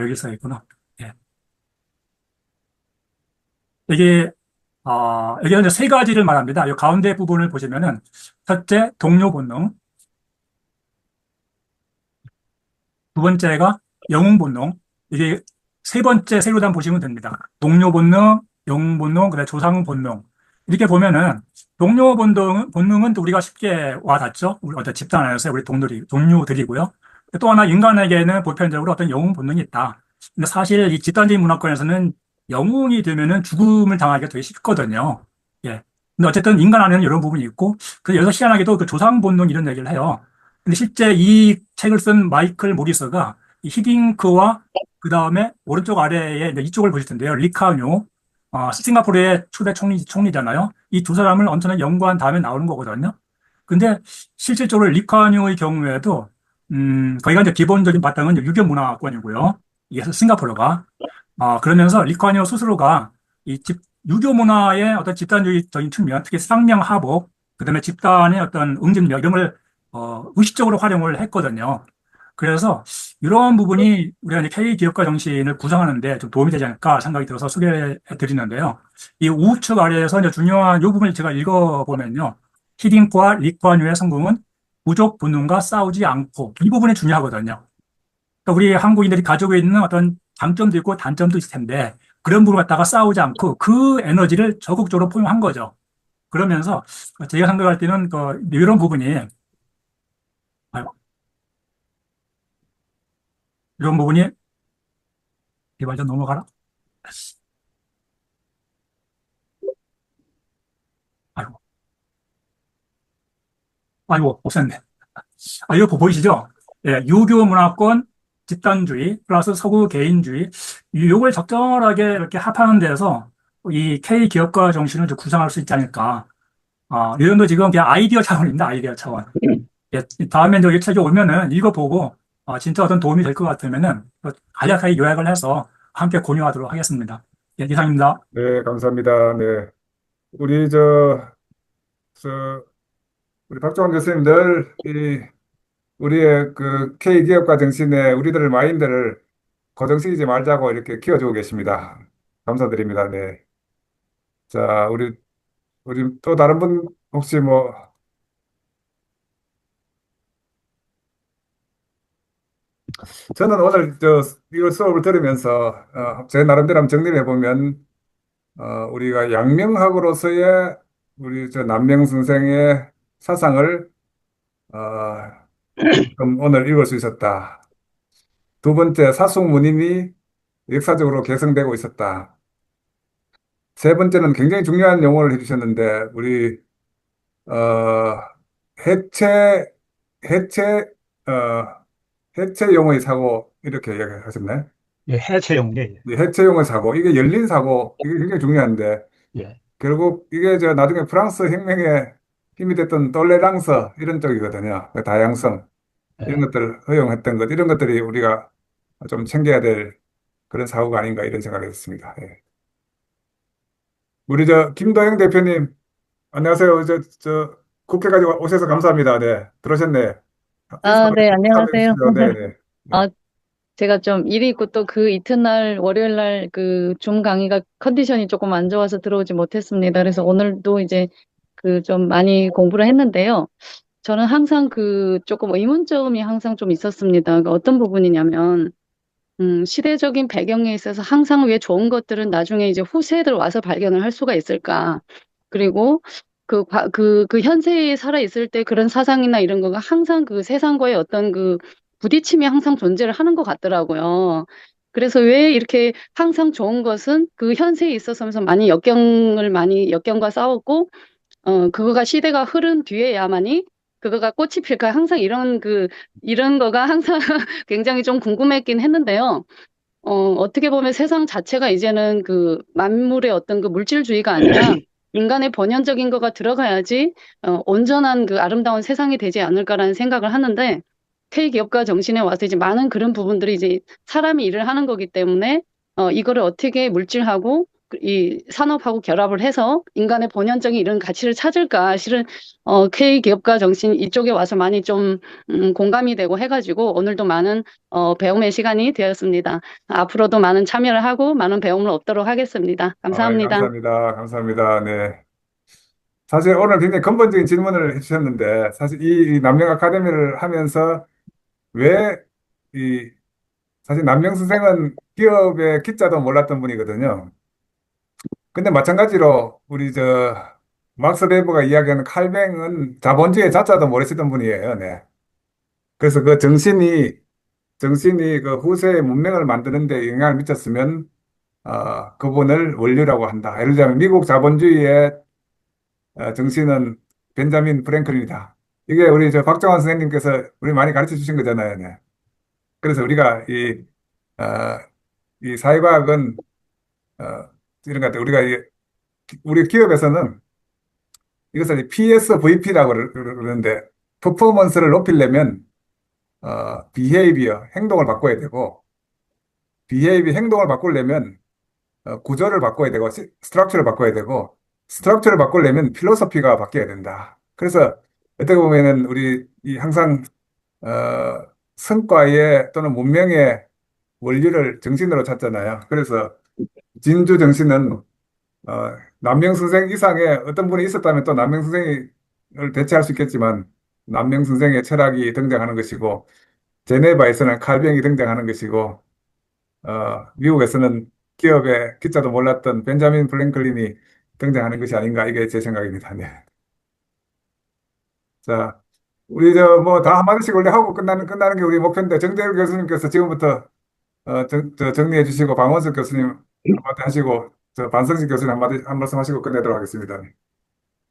여기 써 있구나. 예. 이게 여기는 이제 세 가지를 말합니다. 이 가운데 부분을 보시면은 첫째 동료 본능, 두 번째가 영웅 본능, 이게 세 번째 세로단 보시면 됩니다. 동료 본능, 영웅 본능, 그다음에 조상 본능. 이렇게 보면은 본능은 또 우리가 쉽게 와닿죠. 우리 어떤 집단 안에서 우리 동료들이고요. 또 하나 인간에게는 보편적으로 어떤 영웅 본능이 있다. 근데 사실 이 집단적인 문화권에서는 영웅이 되면은 죽음을 당하기가 되게 쉽거든요. 예. 근데 어쨌든 인간 안에는 이런 부분이 있고, 그래서 여기서 희한하게도 그 조상 본능 이런 얘기를 해요. 근데 실제 이 책을 쓴 마이클 모리서가 이 히딩크와 그 다음에 오른쪽 아래에 이제 이쪽을 보실 텐데요. 리카뇨, 싱가포르의 초대 총리잖아요. 이 두 사람을 엄청나게 연구한 다음에 나오는 거거든요. 근데 실질적으로 리카뇨의 경우에도, 거기가 이제 기본적인 바탕은 유교 문화권이고요. 이게 싱가포르가. 그러면서 리카뇨 스스로가 유교 문화의 어떤 집단주의적인 측면, 특히 쌍명하복, 그 다음에 집단의 어떤 응집력, 이런 걸 의식적으로 활용을 했거든요. 그래서 이런 부분이 우리가 이제 K 기업가 정신을 구성하는데 좀 도움이 되지 않을까 생각이 들어서 소개해 드리는데요. 이 우측 아래에서 이제 중요한 이 부분을 제가 읽어보면요. 히딩크와 리쿠아뉴의 성공은 부족 본능과 싸우지 않고 이 부분이 중요하거든요. 그러니까 우리 한국인들이 가지고 있는 어떤 장점도 있고 단점도 있을 텐데 그런 부분을 갖다가 싸우지 않고 그 에너지를 적극적으로 포용한 거죠. 그러면서 제가 생각할 때는 이런 부분이 아유, 이런 부분이 제발 좀 넘어가라. 아이고, 아이고, 없었네. 이거 보이시죠? 예, 유교 문화권, 집단주의, 플러스 서구 개인주의, 요걸 적절하게 이렇게 합하는 데서 이 K 기업가 정신을 좀 구상할 수 있지 않을까. 이 정도 지금 그냥 아이디어 차원입니다, 아이디어 차원. 예, 다음에 이제 이 책이 오면은 읽어보고, 진짜 어떤 도움이 될 것 같으면은 간략하게 요약을 해서 함께 공유하도록 하겠습니다. 예, 이상입니다. 네, 감사합니다. 네. 우리 저, 우리 박종원 교수님 늘 우리의 그 K 기업가 정신에 우리들의 마인드를 고정시키지 말자고 이렇게 키워주고 계십니다. 감사드립니다. 네. 자, 우리 또 다른 분 혹시 저는 오늘 이거 수업을 들으면서 제 나름대로 한번 정리를 해보면 우리가 양명학으로서의 우리 남명 선생의 사상을 어, 좀 오늘 읽을 수 있었다. 두 번째, 사숙문임이 역사적으로 개성되고 있었다. 세 번째는 굉장히 중요한 용어를 해주셨는데 우리 어, 해체 해체 어, 해체용의 사고 이렇게 이야기하셨네. 예, 해체용, 예, 이 해체용의 사고 이게 열린 사고 이게 굉장히 중요한데 예, 결국 이게 나중에 프랑스 혁명에 힘이 됐던 똘레랑스 이런 쪽이거든요. 그 다양성 이런 예. 것들을 허용했던 것 이런 것들이 우리가 좀 챙겨야 될 그런 사고가 아닌가 이런 생각이 듭니다. 예. 우리 김도영 대표님 안녕하세요. 국회까지 오셔서 감사합니다. 네, 들어오셨네. 인사 네, 한번 안녕하세요. 해주시죠. 네, 네. 아, 제가 좀 일이 있고 또 그 이튿날 월요일 날 그 줌 강의가 컨디션이 조금 안 좋아서 들어오지 못했습니다. 그래서 오늘도 이제 그 좀 많이 공부를 했는데요. 저는 항상 그 조금 의문점이 항상 좀 있었습니다. 그러니까 어떤 부분이냐면, 시대적인 배경에 있어서 항상 왜 좋은 것들은 나중에 이제 후세들 와서 발견을 할 수가 있을까? 그리고 그 현세에 살아 있을 때 그런 사상이나 이런 거가 항상 그 세상과의 어떤 그 부딪힘이 항상 존재를 하는 것 같더라고요. 그래서 왜 이렇게 항상 좋은 것은 그 현세에 있어서 많이 역경과 싸웠고, 그거가 시대가 흐른 뒤에야만이 그거가 꽃이 필까? 항상 이런 거가 항상 굉장히 좀 궁금했긴 했는데요. 어떻게 보면 세상 자체가 이제는 그 만물의 어떤 그 물질주의가 아니라 인간의 본연적인 거가 들어가야지, 온전한 그 아름다운 세상이 되지 않을까라는 생각을 하는데, K기업가 정신에 와서 이제 많은 그런 부분들이 이제 사람이 일을 하는 거기 때문에, 이거를 어떻게 물질하고 이 산업하고 결합을 해서 인간의 본연적인 이런 가치를 찾을까. 실은, K기업가 정신 이쪽에 와서 많이 좀, 공감이 되고 해가지고 오늘도 많은, 배움의 시간이 되었습니다. 앞으로도 많은 참여를 하고 많은 배움을 얻도록 하겠습니다. 감사합니다. 감사합니다. 감사합니다. 네. 사실 오늘 굉장히 근본적인 질문을 해주셨는데, 사실 이 남명 아카데미를 하면서 왜 사실 남명 선생은 기업의 기자도 몰랐던 분이거든요. 근데 마찬가지로 우리 막스 베버가 이야기하는 칼뱅은 자본주의 자자도 모르시던 분이에요. 네. 그래서 그 정신이 그 후세의 문명을 만드는데 영향을 미쳤으면 그분을 원류라고 한다. 예를 들자면 미국 자본주의의 정신은 벤자민 프랭클린이다. 이게 우리 박정환 선생님께서 우리 많이 가르쳐 주신 거잖아요. 네. 그래서 우리가 어, 이 사회과학은 어, 이런 것 같아요. 우리 기업에서는 이것을 PSVP라고 그러는데 퍼포먼스를 높이려면 행동을 바꿔야 되고 행동을 바꾸려면 구조를 바꿔야 되고 스트럭처를 바꿔야 되고 스트럭처를 바꾸려면 필로소피가 바뀌어야 된다. 그래서 어떻게 보면은 우리 항상 어, 성과의 또는 문명의 원리를 정신으로 찾잖아요. 그래서 진주 정신은 남명 선생 이상의 어떤 분이 있었다면 또 남명 선생을 대체할 수 있겠지만 남명 선생의 철학이 등장하는 것이고 제네바에서는 칼뱅이 등장하는 것이고 미국에서는 기업의 기자도 몰랐던 벤자민 프랭클린이 등장하는 것이 아닌가 이게 제 생각입니다. 네. 자, 우리 뭐 다 한마디씩 원래 하고 끝나는 게 우리 목표인데 정재열 교수님께서 지금부터 정리해 주시고 방원석 교수님 한마디 하시고 반성식 교수님 한 말씀 하시고 끝내도록 하겠습니다.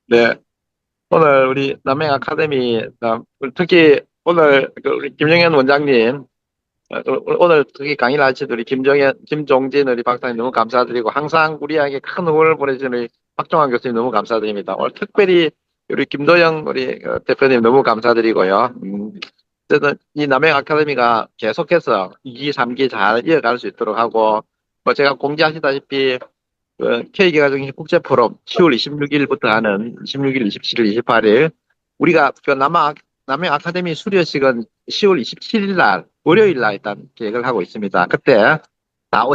네. 오늘 우리 남행 아카데미, 특히 오늘 우리 김영현 원장님, 오늘 특히 강의를 하신 우리 김종진 우리 박사님 너무 감사드리고, 항상 우리에게 큰 응원을 보내주신 우리 박종환 교수님 너무 감사드립니다. 오늘 특별히 우리 김도영 우리 대표님 너무 감사드리고요. 어쨌든 이 남행 아카데미가 계속해서 2기, 3기 잘 이어갈 수 있도록 하고, 뭐 제가 공지하시다시피 K기가정신 국제포럼 10월 26일부터 하는 26일, 27일, 28일 우리가 남행 아카데미 수료식은 10월 27일 날 월요일 날 일단 계획을 하고 있습니다. 그때 다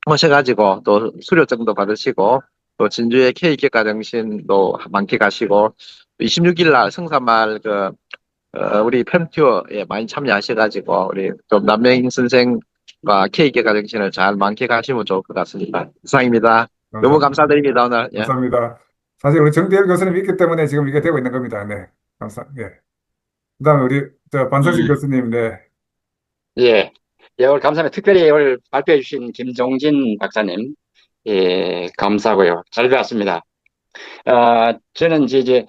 오셔가지고 또 수료증도 받으시고 또 진주의 K기가정신도 만끽하시고 26일 날 성산마을 우리 팸투어에 많이 참여하셔가지고 우리 좀 남명 선생과 K기가정신을 잘 만끽하시면 좋을 것 같습니다. 이상입니다. 너무 감사드립니다, 오늘. 예. 감사합니다. 사실 우리 정대열 교수님 있기 때문에 지금 이게 되고 있는 겁니다. 네. 예. 그다음에 우리 반성식 교수님, 네. 예. 예, 오늘 감사합니다. 특별히 오늘 발표해 주신 김종진 박사님, 예, 감사하고요. 잘 배웠습니다. 저는 이제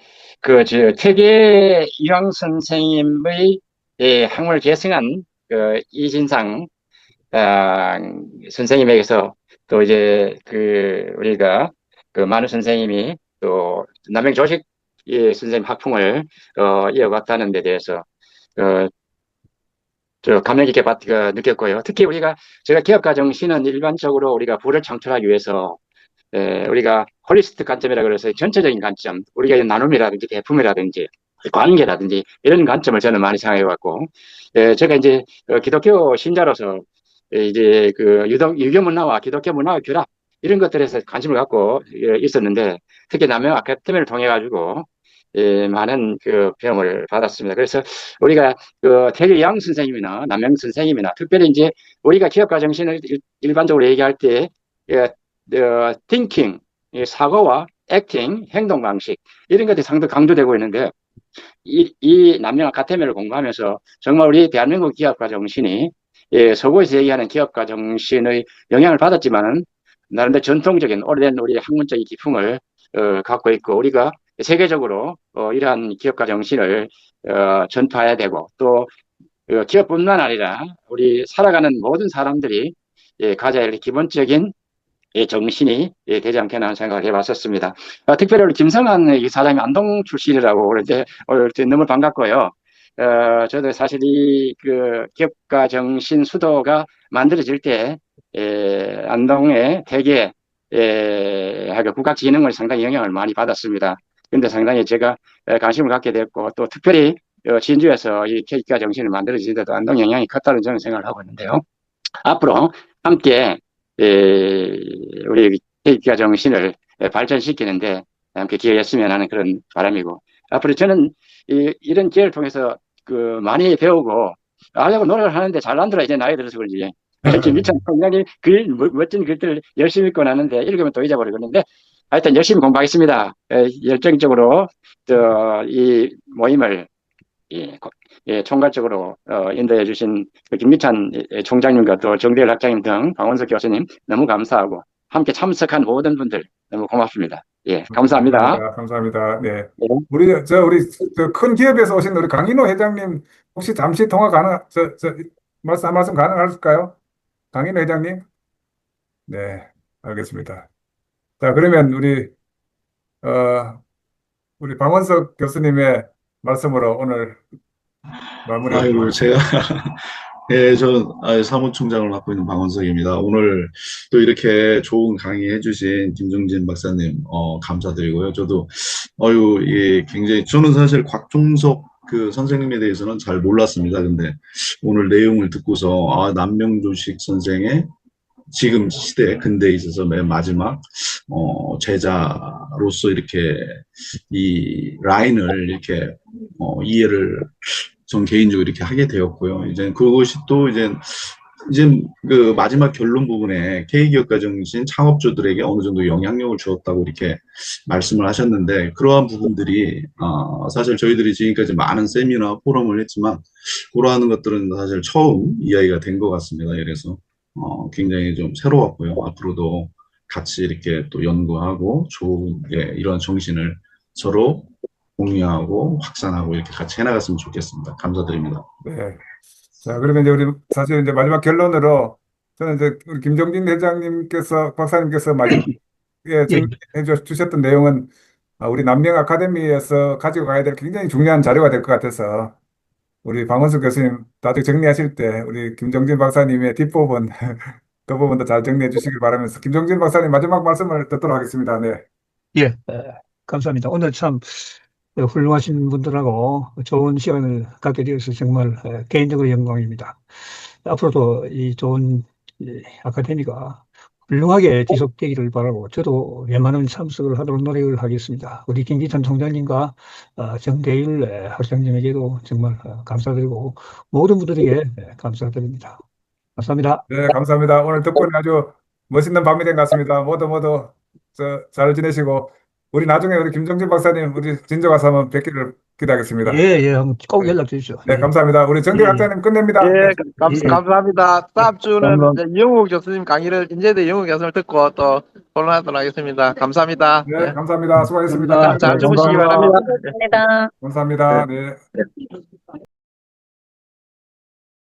퇴계 이황 선생님의 학문을 계승한 이진상 선생님에게서 또 이제 우리가 만우 선생님이 또 남영 조식 선생님 학풍을 이어갔다는 데 대해서 감명 깊게 느꼈고요. 특히 제가 기업가 정신은 일반적으로 우리가 부를 창출하기 위해서 우리가 홀리스틱 관점이라 그래서 전체적인 관점, 우리가 나눔이라든지 대품이라든지 관계라든지 이런 관점을 저는 많이 생각해 왔고, 제가 이제 기독교 신자로서 이제 유교 문화와 기독교 문화의 결합 이런 것들에서 관심을 갖고 있었는데, 특히 남영 아카데미를 통해 가지고 많은 배움을 받았습니다. 그래서 우리가 퇴계 이황 선생님이나 남영 선생님이나 특별히 이제 우리가 기업가 정신을 일반적으로 얘기할 때 thinking, 사고와 acting, 행동 방식 이런 것들이 상당히 강조되고 있는데, 이 남영 아카데미를 공부하면서 정말 우리 대한민국 기업가 정신이 서구에서 얘기하는 기업가 정신의 영향을 받았지만은 나름대로 전통적인 오래된 우리 학문적인 기풍을 갖고 있고 우리가 세계적으로 이러한 기업가 정신을 전파해야 되고 또 기업뿐만 아니라 우리 살아가는 모든 사람들이 가져야 할 기본적인 정신이 되지 않겠나 하는 생각을 해봤었습니다. 특별히 우리 김성한 이 사장이 안동 출신이라고 그런데 오늘 너무 반갑고요. 저도 사실 이 그 기업가 정신 수도가 만들어질 때 안동의 대개 국가진흥을 상당히 영향을 많이 받았습니다. 근데 상당히 제가 관심을 갖게 됐고 또 특별히 진주에서 이 기업가 정신을 만들어지는데도 안동 영향이 컸다는 저는 생각을 하고 있는데요. 앞으로 함께 우리 기업가 정신을 발전시키는데 함께 기여했으면 하는 그런 바람이고 앞으로 저는 이런 기회를 통해서 많이 배우고 하려고 노력을 하는데 잘 안 들어 이제 나이 들어서 그런지 김미찬 총장이 멋진 글들을 열심히 읽고 나는데 읽으면 또 잊어버리겠는데 하여튼 열심히 공부하겠습니다. 열정적으로 이 모임을 총괄적으로 인도해 주신 김미찬 총장님과 또 정대열 학장님 등 박원석 교수님 너무 감사하고 함께 참석한 모든 분들 너무 고맙습니다. 감사합니다. 감사합니다. 네. 우리 큰 기업에서 오신 우리 강인호 회장님 혹시 잠시 통화 말씀 가능할까요? 강인호 회장님? 네, 알겠습니다. 자, 그러면 우리 박원석 교수님의 말씀으로 오늘 마무리하도록 아이고, 제가, 사무총장을 맡고 있는 박원석입니다. 오늘 또 이렇게 좋은 강의 해주신 김종진 박사님, 감사드리고요. 저도, 굉장히, 저는 사실 곽종석 선생님에 대해서는 잘 몰랐습니다. 근데 오늘 내용을 듣고서, 남명조식 선생의 지금 시대, 근대에 있어서 맨 마지막, 제자로서 이렇게 이 라인을 이렇게, 이해를 전 개인적으로 이렇게 하게 되었고요. 이제 그것이 또 이제 그 마지막 결론 부분에 K기업가 정신 창업주들에게 어느 정도 영향력을 주었다고 이렇게 말씀을 하셨는데 그러한 부분들이 사실 저희들이 지금까지 많은 세미나 포럼을 했지만 그러한 것들은 사실 처음 이야기가 된 것 같습니다. 그래서 굉장히 좀 새로웠고요. 앞으로도 같이 이렇게 또 연구하고 좋은 이런 정신을 서로 공유하고 확산하고 이렇게 같이 해나갔으면 좋겠습니다. 감사드립니다. 네. 자, 그러면 이제 사실 이제 마지막 결론으로 저는 이제 우리 김종진 박사님께서 마지막에 정리해 주셨던 내용은 우리 남명 아카데미에서 가지고 가야 될 굉장히 중요한 자료가 될 것 같아서 우리 박원석 교수님 나중에 정리하실 때 우리 김종진 박사님의 뒷부분 그 부분도 잘 정리해 주시길 바라면서 김종진 박사님 마지막 말씀을 듣도록 하겠습니다. 네. 예, 감사합니다. 오늘 참 훌륭하신 분들하고 좋은 시간을 갖게 되어서 정말 개인적으로 영광입니다. 앞으로도 이 좋은 아카데미가 훌륭하게 지속되기를 바라고 저도 웬만하면 참석을 하도록 노력을 하겠습니다. 우리 김기찬 총장님과 정대일 학장님에게도 정말 감사드리고 모든 분들에게 감사드립니다. 감사합니다. 네, 감사합니다. 오늘 덕분에 아주 멋있는 밤이 된 것 같습니다. 모두 잘 지내시고 우리 나중에 우리 김종진 박사님 우리 진조 가서 한번 뵙기를 기대하겠습니다. 예, 꼭 연락 주십시오. 네, 감사합니다. 우리 정대 학장님 끝냅니다. 감사합니다. 다음 주는 이제 영우 교수님 강의를 인제대 영우 교수님을 듣고 또 토론하도록 하겠습니다. 감사합니다. 네, 감사합니다. 수고하셨습니다. 잘 주무시기 바랍니다. 감사합니다. 감사합니다. 네.